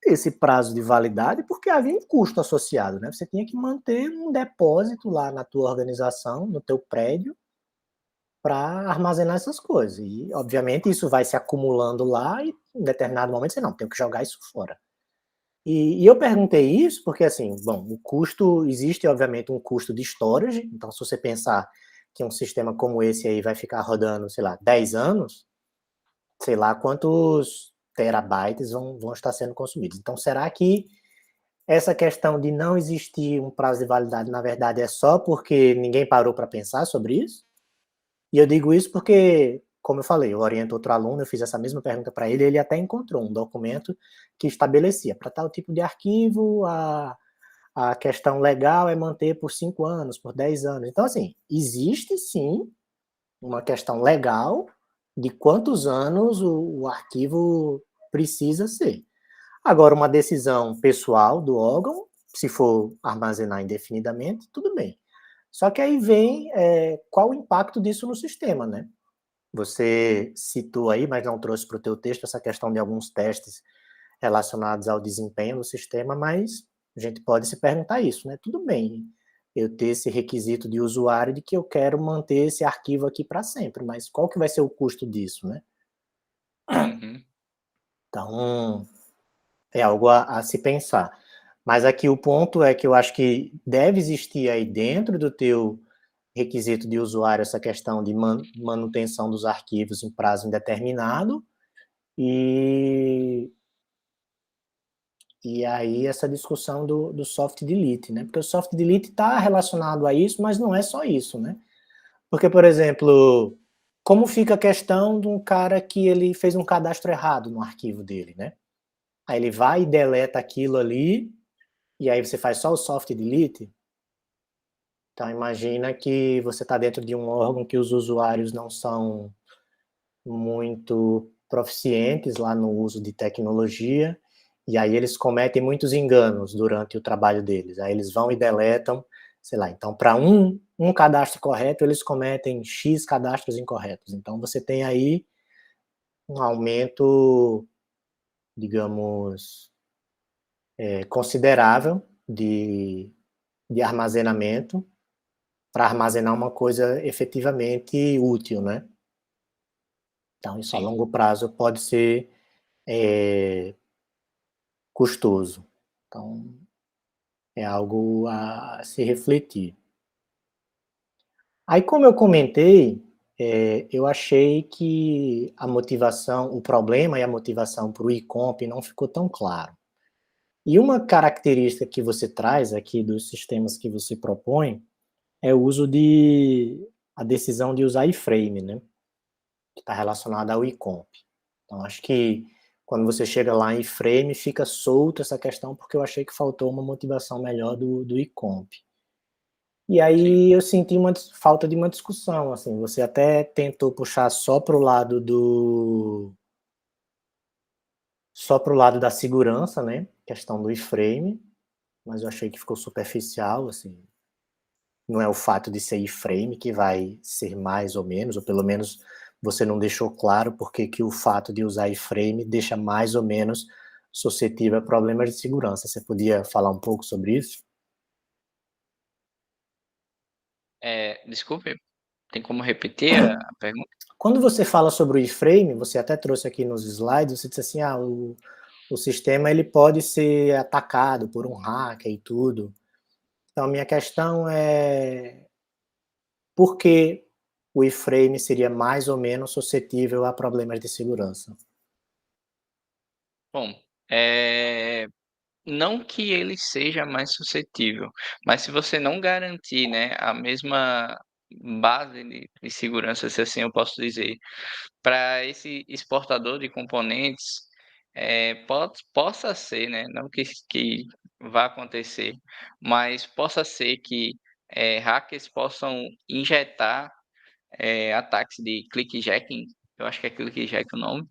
esse prazo de validade porque havia um custo associado, né? Você tinha que manter um depósito lá na tua organização, no teu prédio, para armazenar essas coisas. E, obviamente, isso vai se acumulando lá e, em determinado momento, você não, tem que jogar isso fora. E eu perguntei isso porque, assim, bom, o custo, existe, obviamente, um custo de storage, então, se você pensar que um sistema como esse aí vai ficar rodando, sei lá, 10 anos, sei lá quantos terabytes vão estar sendo consumidos. Então, será que essa questão de não existir um prazo de validade, na verdade, é só porque ninguém parou para pensar sobre isso? E eu digo isso porque, como eu falei, eu oriento outro aluno, eu fiz essa mesma pergunta para ele, e ele até encontrou um documento que estabelecia para tal tipo de arquivo, a questão legal é manter por 5 anos, por 10 anos. Então, assim, existe sim uma questão legal de quantos anos o arquivo precisa ser. Agora, uma decisão pessoal do órgão, se for armazenar indefinidamente, tudo bem. Só que aí vem qual o impacto disso no sistema, né? Você citou aí, mas não trouxe para o teu texto, essa questão de alguns testes relacionados ao desempenho no sistema, mas a gente pode se perguntar isso, né? Tudo bem, eu ter esse requisito de usuário de que eu quero manter esse arquivo aqui para sempre, mas qual que vai ser o custo disso, né? Uhum. Então, é algo a se pensar. Mas aqui o ponto é que eu acho que deve existir aí dentro do teu requisito de usuário essa questão de manutenção dos arquivos em prazo indeterminado e aí essa discussão do soft delete, né? Porque o soft delete está relacionado a isso, mas não é só isso, né? Porque, por exemplo, como fica a questão de um cara que ele fez um cadastro errado no arquivo dele, né? Aí ele vai e deleta aquilo ali, e aí você faz só o soft delete. Então imagina que você está dentro de um órgão que os usuários não são muito proficientes lá no uso de tecnologia, e aí eles cometem muitos enganos durante o trabalho deles. Aí eles vão e deletam, sei lá, então para um cadastro correto, eles cometem X cadastros incorretos. Então você tem aí um aumento, digamos, considerável de armazenamento para armazenar uma coisa efetivamente útil, né? Então isso a Sim. longo prazo pode ser custoso. Então, é algo a se refletir. Aí, como eu comentei, eu achei que a motivação, o problema e a motivação para o e-comp não ficou tão claro. E uma característica que você traz aqui dos sistemas que você propõe é o uso a decisão de usar iframe, né? Que está relacionada ao e-comp. Então, acho que quando você chega lá em iframe, fica solto essa questão, porque eu achei que faltou uma motivação melhor do icomp. E aí eu senti falta de uma discussão, assim, você até tentou puxar só para o lado da segurança, né, questão do iframe, mas eu achei que ficou superficial, assim, não é o fato de ser iframe que vai ser mais ou menos, ou pelo menos você não deixou claro porque que o fato de usar iframe deixa mais ou menos suscetível a problemas de segurança. Você podia falar um pouco sobre isso? Desculpe, tem como repetir a pergunta? Quando você fala sobre o iframe, você até trouxe aqui nos slides, você disse assim, o sistema ele pode ser atacado por um hacker e tudo. Então, a minha questão é por que o iframe seria mais ou menos suscetível a problemas de segurança? Bom, não que ele seja mais suscetível, mas se você não garantir, né, a mesma base de segurança, se assim eu posso dizer, para esse exportador de componentes, possa ser, né, não que vá acontecer, mas possa ser que hackers possam injetar ataques de clickjacking, eu acho que é clickjack o nome,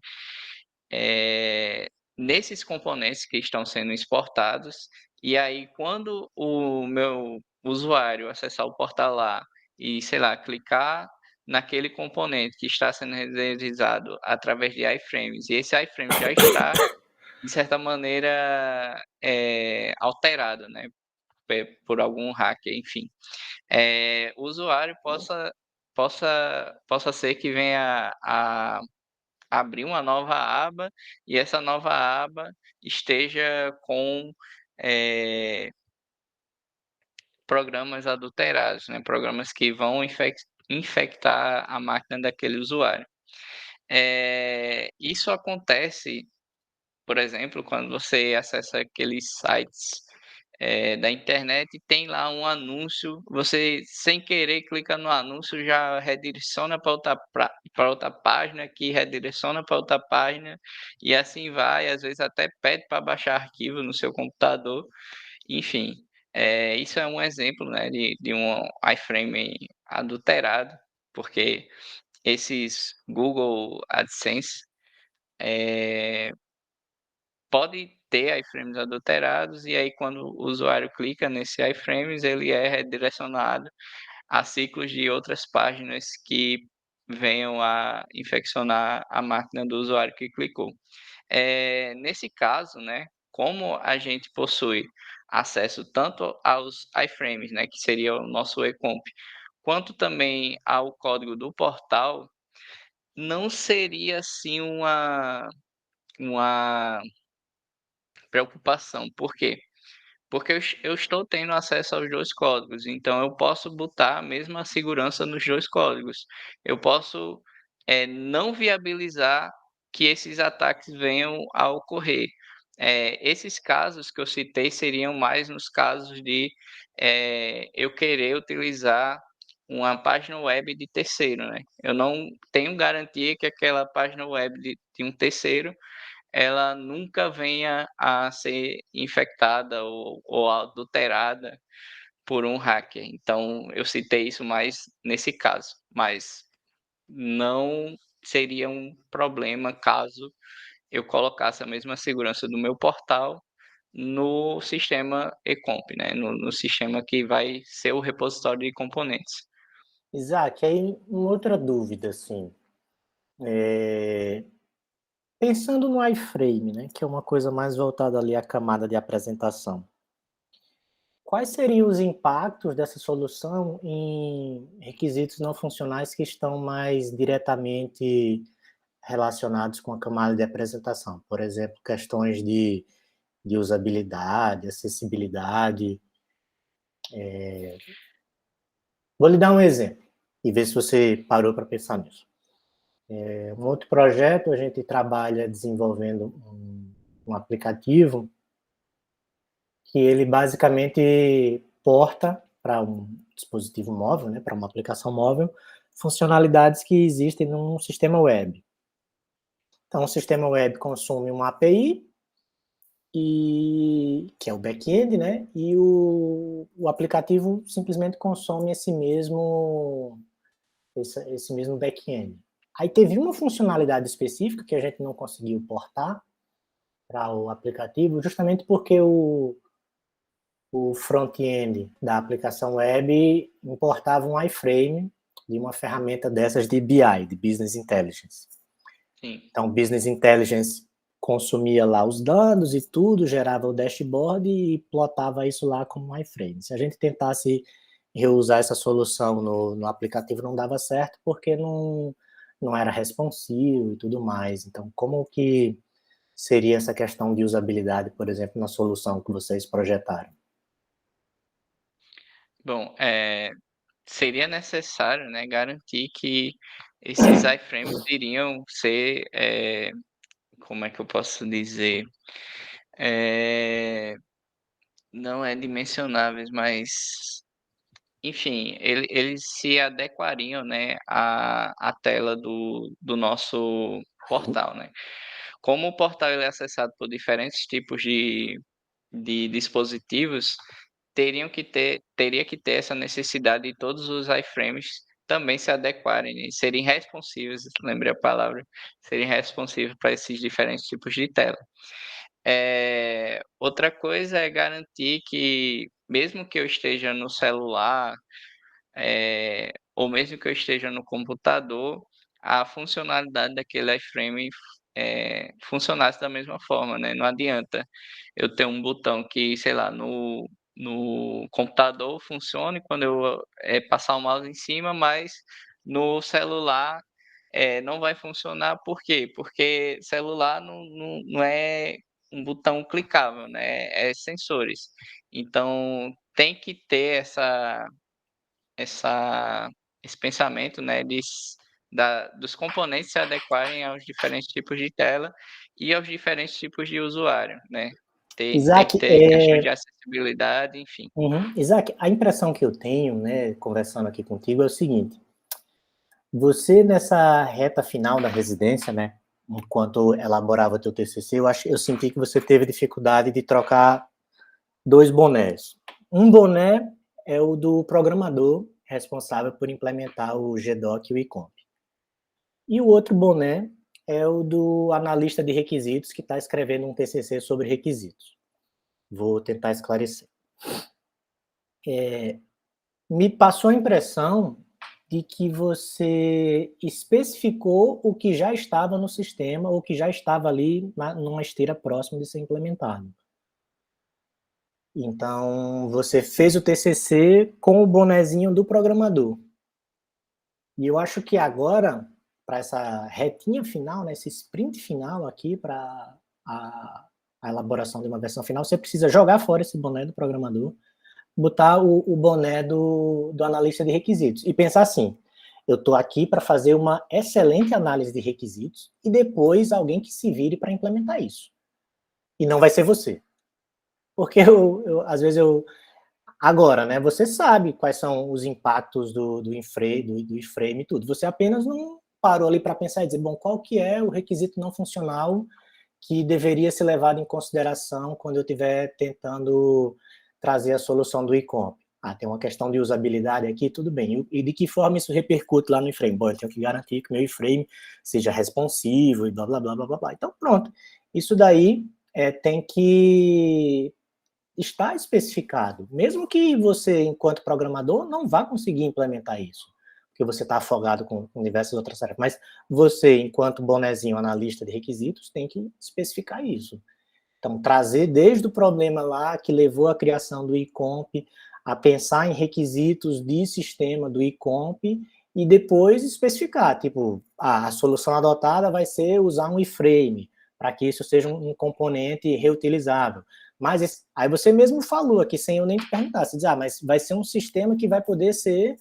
nesses componentes que estão sendo exportados, e aí quando o meu usuário acessar o portal lá e, sei lá, clicar naquele componente que está sendo renderizado através de iframes, e esse iframe já está, de certa maneira, alterado, né, por algum hacker, enfim, o usuário possa ser que venha a abrir uma nova aba e essa nova aba esteja com programas adulterados, né, programas que vão infectar a máquina daquele usuário. Isso acontece, por exemplo, quando você acessa aqueles sites da internet e tem lá um anúncio, você sem querer clica no anúncio, já redireciona para outra página, que redireciona para outra página, e assim vai, às vezes até pede para baixar arquivo no seu computador, enfim. Isso é um exemplo, né, de um iframe adulterado, porque esses Google AdSense pode ter iframes adulterados, e aí quando o usuário clica nesse iframes, ele é redirecionado a ciclos de outras páginas que venham a infeccionar a máquina do usuário que clicou. Nesse caso, né, como a gente possui acesso tanto aos iframes, né, que seria o nosso ecomp, quanto também ao código do portal, não seria assim uma preocupação. Por quê? Porque eu estou tendo acesso aos 2 códigos, então eu posso botar a mesma segurança nos 2 códigos. Eu posso, não viabilizar que esses ataques venham a ocorrer. Esses casos que eu citei seriam mais nos casos de, eu querer utilizar uma página web de terceiro, né. Eu não tenho garantia que aquela página web de um terceiro ela nunca venha a ser infectada ou adulterada por um hacker. Então, eu citei isso mais nesse caso, mas não seria um problema caso eu colocasse a mesma segurança do meu portal no sistema ecomp, né, no sistema que vai ser o repositório de componentes. Isaac, aí uma outra dúvida, assim, pensando no iframe, né, que é uma coisa mais voltada ali à camada de apresentação, quais seriam os impactos dessa solução em requisitos não funcionais que estão mais diretamente relacionados com a camada de apresentação? Por exemplo, questões de usabilidade, acessibilidade. Vou lhe dar um exemplo e ver se você parou para pensar nisso. Um outro projeto, a gente trabalha desenvolvendo um aplicativo que ele basicamente porta para um dispositivo móvel, né, para uma aplicação móvel, funcionalidades que existem num sistema web. Então, o sistema web consome uma API, que é o back-end, né? E o aplicativo simplesmente consome esse mesmo back-end. Aí teve uma funcionalidade específica que a gente não conseguiu portar para o aplicativo, justamente porque o front-end da aplicação web importava um iframe de uma ferramenta dessas de BI, de Business Intelligence. Sim. Então, o Business Intelligence consumia lá os dados e tudo, gerava o dashboard e plotava isso lá como um iframe. Se a gente tentasse reusar essa solução no aplicativo, não dava certo, porque não era responsivo e tudo mais. Então, como que seria essa questão de usabilidade, por exemplo, na solução que vocês projetaram? Bom, seria necessário, né, garantir que esses iframes iriam ser, como é que eu posso dizer? Não é dimensionáveis, mas, enfim, eles se adequariam, né, à tela do nosso portal, né. Como o portal ele é acessado por diferentes tipos de dispositivos, teria que ter essa necessidade de todos os iframes também se adequarem e serem responsivos, lembrei a palavra, serem responsivos para esses diferentes tipos de tela. Outra coisa é garantir que, mesmo que eu esteja no celular, ou mesmo que eu esteja no computador, a funcionalidade daquele iframe, funcionasse da mesma forma, né. Não adianta eu ter um botão que, sei lá, no computador funcione quando eu, passar o mouse em cima, mas no celular, não vai funcionar, por quê? Porque celular não é um botão clicável, né, é sensores. Então tem que ter essa esse pensamento, né, dos componentes se adequarem aos diferentes tipos de tela e aos diferentes tipos de usuário, né. Tem que Isaac, ter questões de acessibilidade, enfim. Isaac, a impressão que eu tenho, né, conversando aqui contigo, é o seguinte: você nessa reta final da residência, né, enquanto elaborava teu TCC, eu senti que você teve dificuldade de trocar dois bonés. Um boné é o do programador responsável por implementar o GDoc e o ICOMP. E o outro boné é o do analista de requisitos que está escrevendo um TCC sobre requisitos. Vou tentar esclarecer. Me passou a impressão de que você especificou o que já estava no sistema ou que já estava ali numa esteira próxima de ser implementado. Então, você fez o TCC com o bonezinho do programador. E eu acho que agora, para essa retinha final, né, esse sprint final aqui, para a elaboração de uma versão final, você precisa jogar fora esse boné do programador, botar o boné do analista de requisitos e pensar assim: eu estou aqui para fazer uma excelente análise de requisitos e depois alguém que se vire para implementar isso. E não vai ser você. Porque às vezes agora, né, você sabe quais são os impactos do iframe e tudo. Você apenas não parou ali para pensar e dizer, bom, qual que é o requisito não funcional que deveria ser levado em consideração quando eu estiver tentando trazer a solução do e-comp. Tem uma questão de usabilidade aqui, tudo bem. E de que forma isso repercute lá no iframe? Bom, eu tenho que garantir que o meu iframe seja responsivo e blá, blá, blá, blá, blá, blá. Então, pronto. Isso daí tem que estar especificado. Mesmo que você, enquanto programador, não vá conseguir implementar isso, porque você está afogado com diversas outras tarefas. Mas você, enquanto bonezinho analista de requisitos, tem que especificar isso. Então, trazer desde o problema lá que levou à criação do e-comp, a pensar em requisitos de sistema do e-comp e depois especificar, tipo, a solução adotada vai ser usar um iframe, para que isso seja um componente reutilizável. Mas aí você mesmo falou aqui, sem eu nem te perguntar, você diz, mas vai ser um sistema que vai poder ser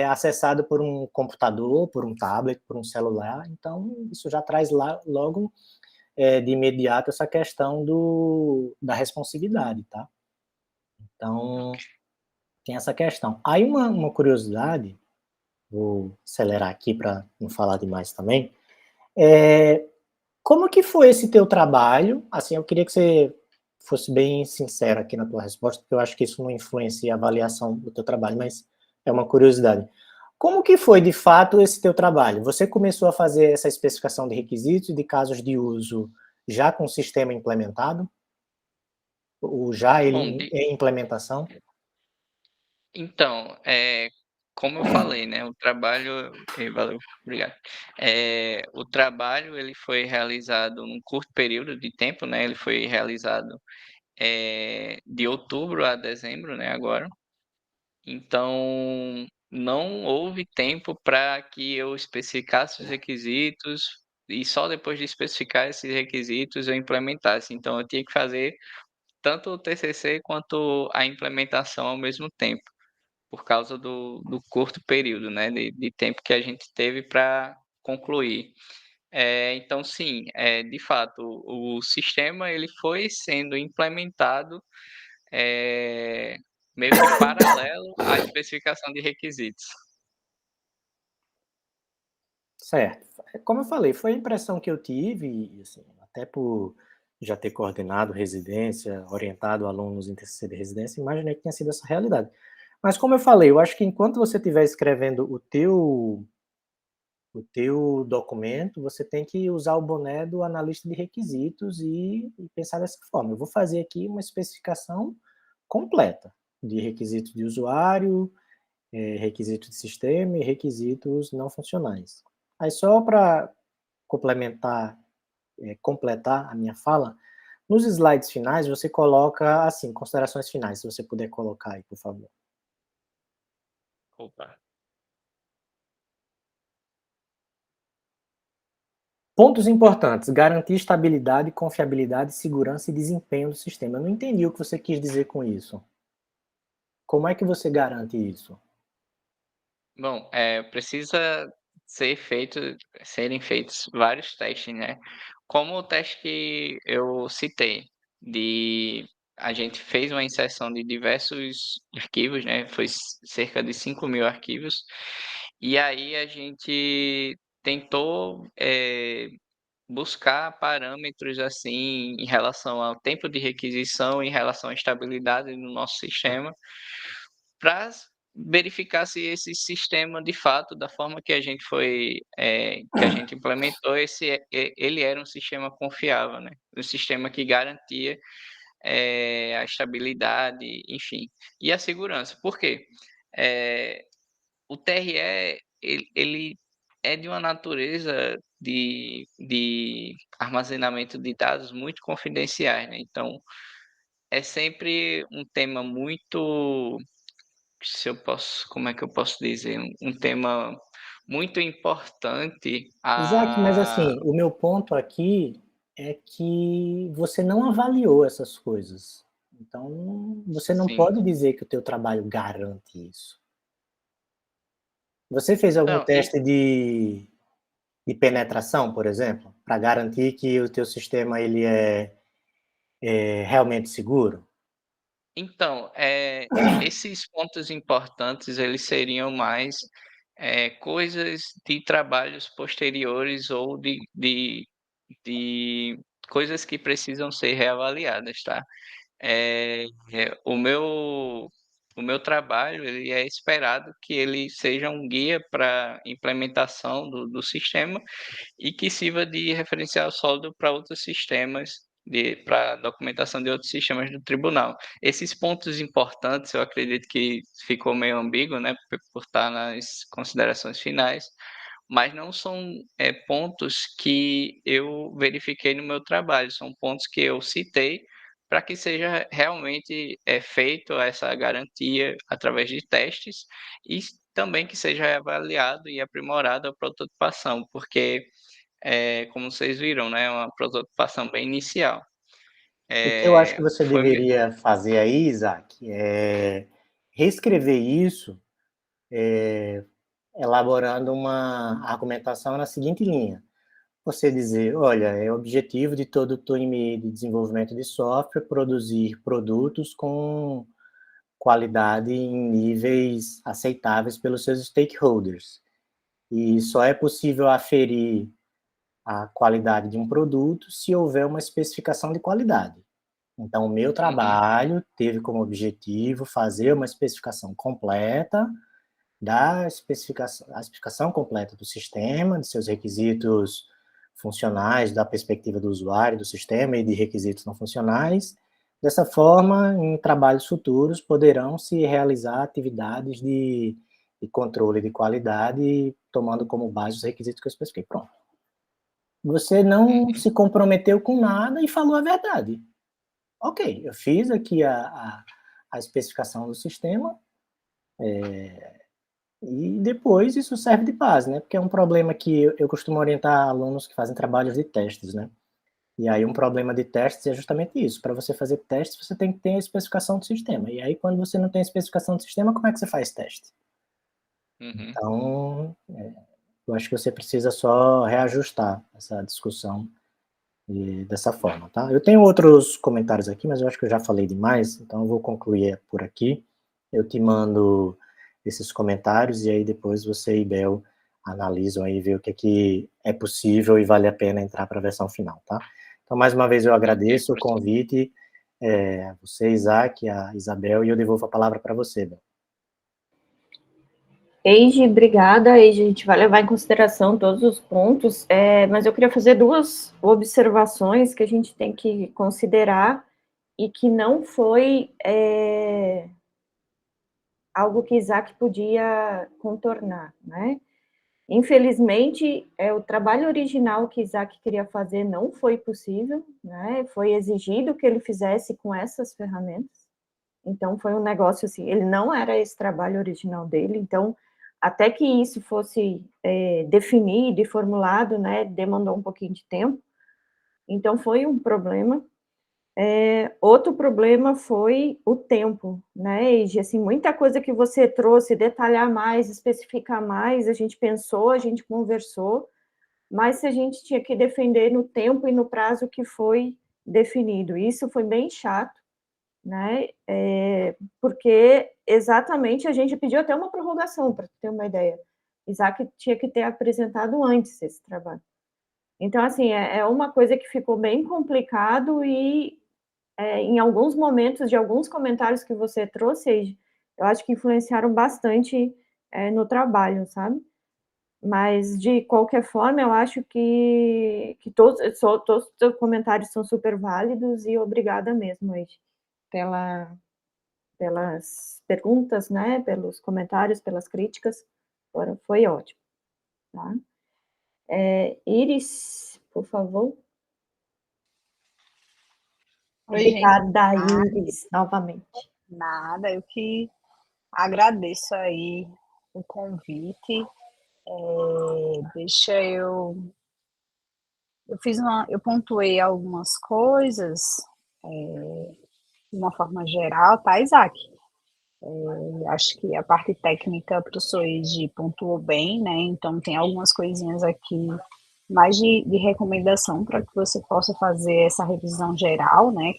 acessado por um computador, por um tablet, por um celular, então isso já traz lá logo de imediato essa questão da responsividade, tá? Então, tem essa questão. Aí uma curiosidade, vou acelerar aqui para não falar demais também, Como que foi esse teu trabalho? Assim, eu queria que você fosse bem sincero aqui na tua resposta, porque eu acho que isso não influencia a avaliação do teu trabalho, mas é uma curiosidade. Como que foi, de fato, esse teu trabalho? Você começou a fazer essa especificação de requisitos e de casos de uso já com o sistema implementado? Ou já ele Bom, em implementação? então, como eu falei, né, o trabalho valeu, obrigado. O trabalho ele foi realizado num curto período de tempo, né, ele foi realizado, de outubro a dezembro, né, agora. Então, não houve tempo para que eu especificasse os requisitos e só depois de especificar esses requisitos eu implementasse. Então eu tinha que fazer tanto o TCC quanto a implementação ao mesmo tempo, por causa do curto período, né, de tempo que a gente teve para concluir. Então sim, de fato, o sistema ele foi sendo implementado, eh, meio que paralelo à especificação de requisitos. Certo. Como eu falei, foi a impressão que eu tive, e assim, até por já ter coordenado residência, orientado alunos em TCC de residência, imaginei que tinha sido essa realidade. Mas como eu falei, eu acho que enquanto você estiver escrevendo o teu documento, você tem que usar o boné do analista de requisitos e pensar dessa forma. Eu vou fazer aqui uma especificação completa de requisitos de usuário, requisitos de sistema e requisitos não funcionais. Aí só para complementar, completar a minha fala, nos slides finais você coloca assim, considerações finais, se você puder colocar aí, por favor. Opa. Pontos importantes: garantir estabilidade, confiabilidade, segurança e desempenho do sistema. Eu não entendi o que você quis dizer com isso. Como é que você garante isso? Bom, precisa serem feitos vários testes, né. Como o teste que eu citei, de a gente fez uma inserção de diversos arquivos, né, foi cerca de 5.000 arquivos, e aí a gente tentou, buscar parâmetros, assim, em relação ao tempo de requisição, em relação à estabilidade do nosso sistema, para verificar se esse sistema, de fato, da forma que a gente que a gente implementou, ele era um sistema confiável, né, um sistema que garantia, a estabilidade, enfim, e a segurança. Por quê? Eh, o TRE, ele é de uma natureza de armazenamento de dados muito confidenciais, né, então é sempre um tema muito, se eu posso, como é que eu posso dizer? Um tema muito importante Isaac, mas a assim, o meu ponto aqui é que você não avaliou essas coisas. Então, você não sim. pode dizer que o teu trabalho garante isso. Você fez algum Não, teste de penetração, por exemplo, para garantir que o teu sistema ele é realmente seguro? então, esses pontos importantes, eles seriam mais, coisas de trabalhos posteriores ou de coisas que precisam ser reavaliadas, tá. O meu trabalho, ele é esperado que ele seja um guia para implementação do sistema e que sirva de referencial sólido para outros sistemas, para documentação de outros sistemas do tribunal. Esses pontos importantes, eu acredito que ficou meio ambíguo, né, por estar nas considerações finais, mas não são, pontos que eu verifiquei no meu trabalho, são pontos que eu citei para que seja realmente, feito essa garantia através de testes e também que seja avaliado e aprimorado a prototipação, porque como vocês viram, né, é uma prototipação bem inicial. O que eu acho que você Foi me deveria fazer aí, Isaac, é reescrever isso, elaborando uma argumentação na seguinte linha: você dizer, olha, é objetivo de todo o time de desenvolvimento de software produzir produtos com qualidade em níveis aceitáveis pelos seus stakeholders. E só é possível aferir a qualidade de um produto se houver uma especificação de qualidade. Então, o meu trabalho teve como objetivo fazer uma especificação completa a especificação completa do sistema, de seus requisitos funcionais, da perspectiva do usuário, do sistema e de requisitos não funcionais. Dessa forma, em trabalhos futuros, poderão se realizar atividades de controle de qualidade, tomando como base os requisitos que eu especifiquei. Pronto. Você não se comprometeu com nada e falou a verdade. Ok, eu fiz aqui a especificação do sistema, e depois isso serve de base, né? Porque é um problema que eu costumo orientar alunos que fazem trabalhos de testes, né? E aí um problema de testes é justamente isso. Para você fazer testes, você tem que ter a especificação do sistema. E aí, quando você não tem a especificação do sistema, como é que você faz teste? Então, eu acho que você precisa só reajustar essa discussão dessa forma, tá? Eu tenho outros comentários aqui, mas eu acho que eu já falei demais, então eu vou concluir por aqui. Eu te mando esses comentários e aí depois você e Bel analisam aí, ver o que é possível e vale a pena entrar para a versão final, tá? Então, mais uma vez, eu agradeço o convite, você, Isaac, a Isabel, e eu devolvo a palavra para você, Bel. Eiji, obrigada. Eiji, a gente vai levar em consideração todos os pontos, mas eu queria fazer 2 observações que a gente tem que considerar e que não foi algo que Isaac podia contornar, né? Infelizmente, o trabalho original que Isaac queria fazer não foi possível, né? Foi exigido que ele fizesse com essas ferramentas. Então, foi um negócio assim, ele não era esse trabalho original dele, então, até que isso fosse definido e formulado, né, demandou um pouquinho de tempo. Então, foi um problema. Outro problema foi o tempo, né, e assim, muita coisa que você trouxe, detalhar mais, especificar mais, a gente pensou, a gente conversou, mas a gente tinha que defender no tempo e no prazo que foi definido. Isso foi bem chato, né, porque exatamente a gente pediu até uma prorrogação, para ter uma ideia. Isaac tinha que ter apresentado antes esse trabalho. Então, assim, é uma coisa que ficou bem complicado e em alguns momentos, de alguns comentários que você trouxe, eu acho que influenciaram bastante no trabalho, sabe? Mas, de qualquer forma, eu acho que todos os seus comentários são super válidos e obrigada mesmo, Eiji, pelas perguntas, né, pelos comentários, pelas críticas, foi ótimo, tá? Iris, por favor. Oi, Obrigada, gente. Iris, novamente. Nada, eu que agradeço aí o convite. Deixa eu eu pontuei algumas coisas de uma forma geral, tá, Isaac? Acho que a parte técnica para o Soeiji pontuou bem, né? Então tem algumas coisinhas aqui mais de recomendação para que você possa fazer essa revisão geral, né?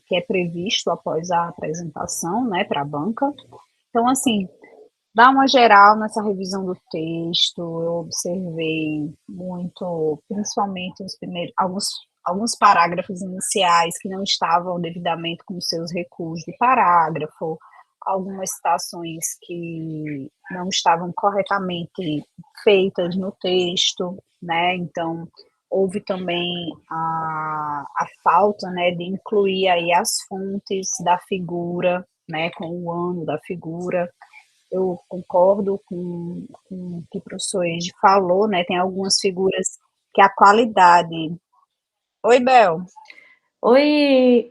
Que é previsto após a apresentação, né, para a banca. Então, assim, dá uma geral nessa revisão do texto. Eu observei muito, principalmente alguns parágrafos iniciais que não estavam devidamente com seus recuos de parágrafo, algumas citações que não estavam corretamente feitas no texto, né? Então, houve também a falta, né, de incluir aí as fontes da figura, né, com o ano da figura. Eu concordo com o que o professor Eiji falou, né? Tem algumas figuras que a qualidade... Oi, Bel. Oi,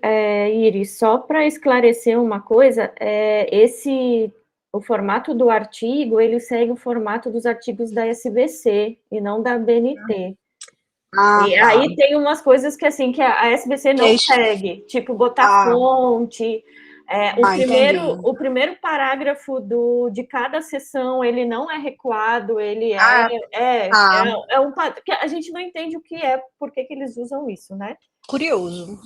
Iris, só para esclarecer uma coisa, o formato do artigo, ele segue o formato dos artigos da SBC e não da BNT. E tá. aí tem umas coisas que, assim, que a SBC não segue, tipo botar fonte. O primeiro parágrafo de cada sessão, ele não é recuado, ele que a gente não entende o que é, por que eles usam isso, né? Curioso.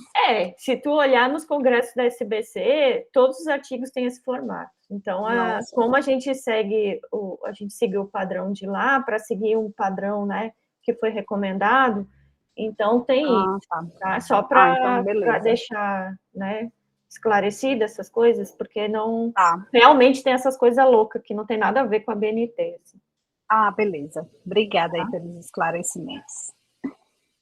Se tu olhar nos congressos da SBC, todos os artigos têm esse formato. Então, como a gente seguiu o padrão de lá, para seguir um padrão, né, que foi recomendado, então tem isso, tá? Só então, para beleza. deixar, né, esclarecidas essas coisas, porque não Tá. realmente tem essas coisas loucas que não tem nada a ver com a BNT. Assim. Beleza. Obrigada aí pelos esclarecimentos.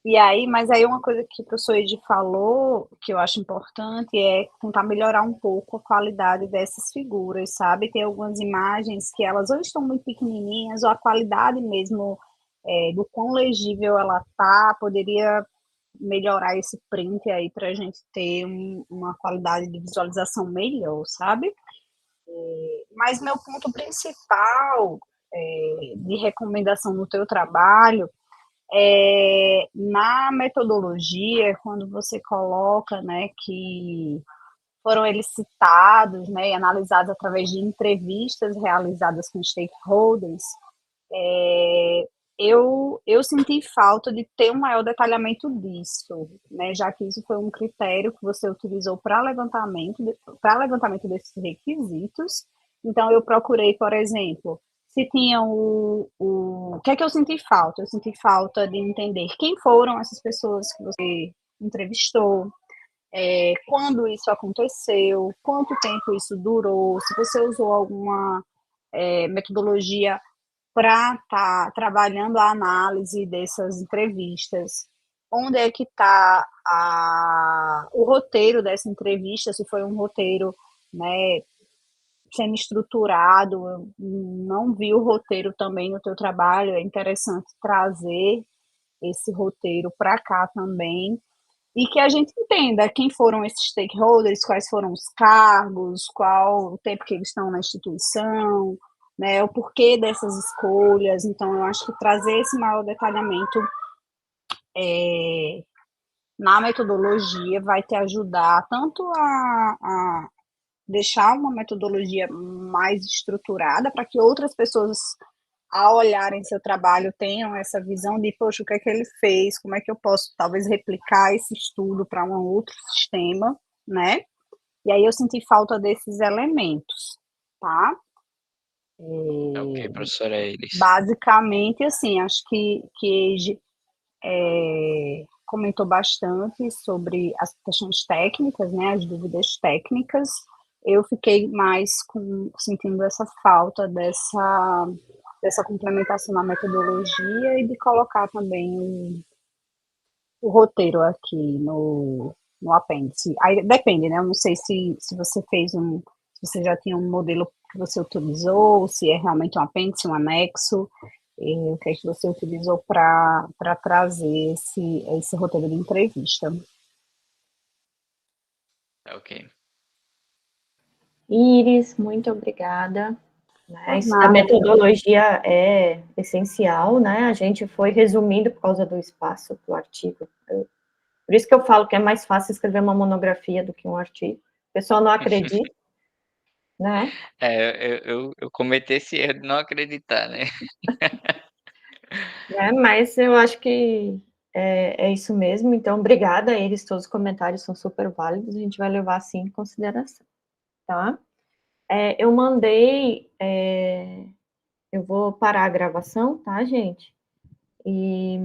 E aí, mas aí uma coisa que o professor Edi falou, que eu acho importante, é tentar melhorar um pouco a qualidade dessas figuras, sabe? Tem algumas imagens que elas ou estão muito pequenininhas, ou a qualidade mesmo do quão legível ela tá, poderia melhorar esse print aí para a gente ter uma qualidade de visualização melhor, sabe? Mas meu ponto principal de recomendação no teu trabalho na metodologia, quando você coloca, né, que foram eles citados, né, e analisados através de entrevistas realizadas com stakeholders, eu senti falta de ter um maior detalhamento disso, né, já que isso foi um critério que você utilizou para levantamento desses requisitos. Então, eu procurei, por exemplo, se tinha o que é que eu senti falta? Eu senti falta de entender quem foram essas pessoas que você entrevistou, quando isso aconteceu, quanto tempo isso durou, se você usou alguma metodologia para estar trabalhando a análise dessas entrevistas, onde é que está o roteiro dessa entrevista, se foi um roteiro, né, semi-estruturado, eu não vi o roteiro também no teu trabalho, é interessante trazer esse roteiro para cá também, e que a gente entenda quem foram esses stakeholders, quais foram os cargos, qual o tempo que eles estão na instituição, né, o porquê dessas escolhas. Então, eu acho que trazer esse maior detalhamento na metodologia vai te ajudar tanto a deixar uma metodologia mais estruturada para que outras pessoas, ao olharem seu trabalho, tenham essa visão de, poxa, o que é que ele fez, como é que eu posso, talvez, replicar esse estudo para um outro sistema, né? E aí eu senti falta desses elementos, tá? Ok, professora Iris. Basicamente, assim, acho que comentou bastante sobre as questões técnicas, né, as dúvidas técnicas. Eu fiquei mais sentindo essa falta dessa complementação na metodologia e de colocar também o roteiro aqui no apêndice. Aí depende, né? Eu não sei se você fez se você já tinha um modelo que você utilizou, se é realmente um apêndice, um anexo, o que é que você utilizou para trazer esse roteiro de entrevista. Ok. Iris, muito obrigada. Né? Isso da nada. metodologia é essencial, né? A gente foi resumindo por causa do espaço do artigo. Por isso que eu falo que é mais fácil escrever uma monografia do que um artigo. O pessoal não acredita, né? Eu cometi esse erro de não acreditar, né? Mas eu acho que é isso mesmo. Então, obrigada a eles, todos os comentários são super válidos, a gente vai levar assim em consideração, tá? Eu mandei, eu vou parar a gravação, tá, gente? E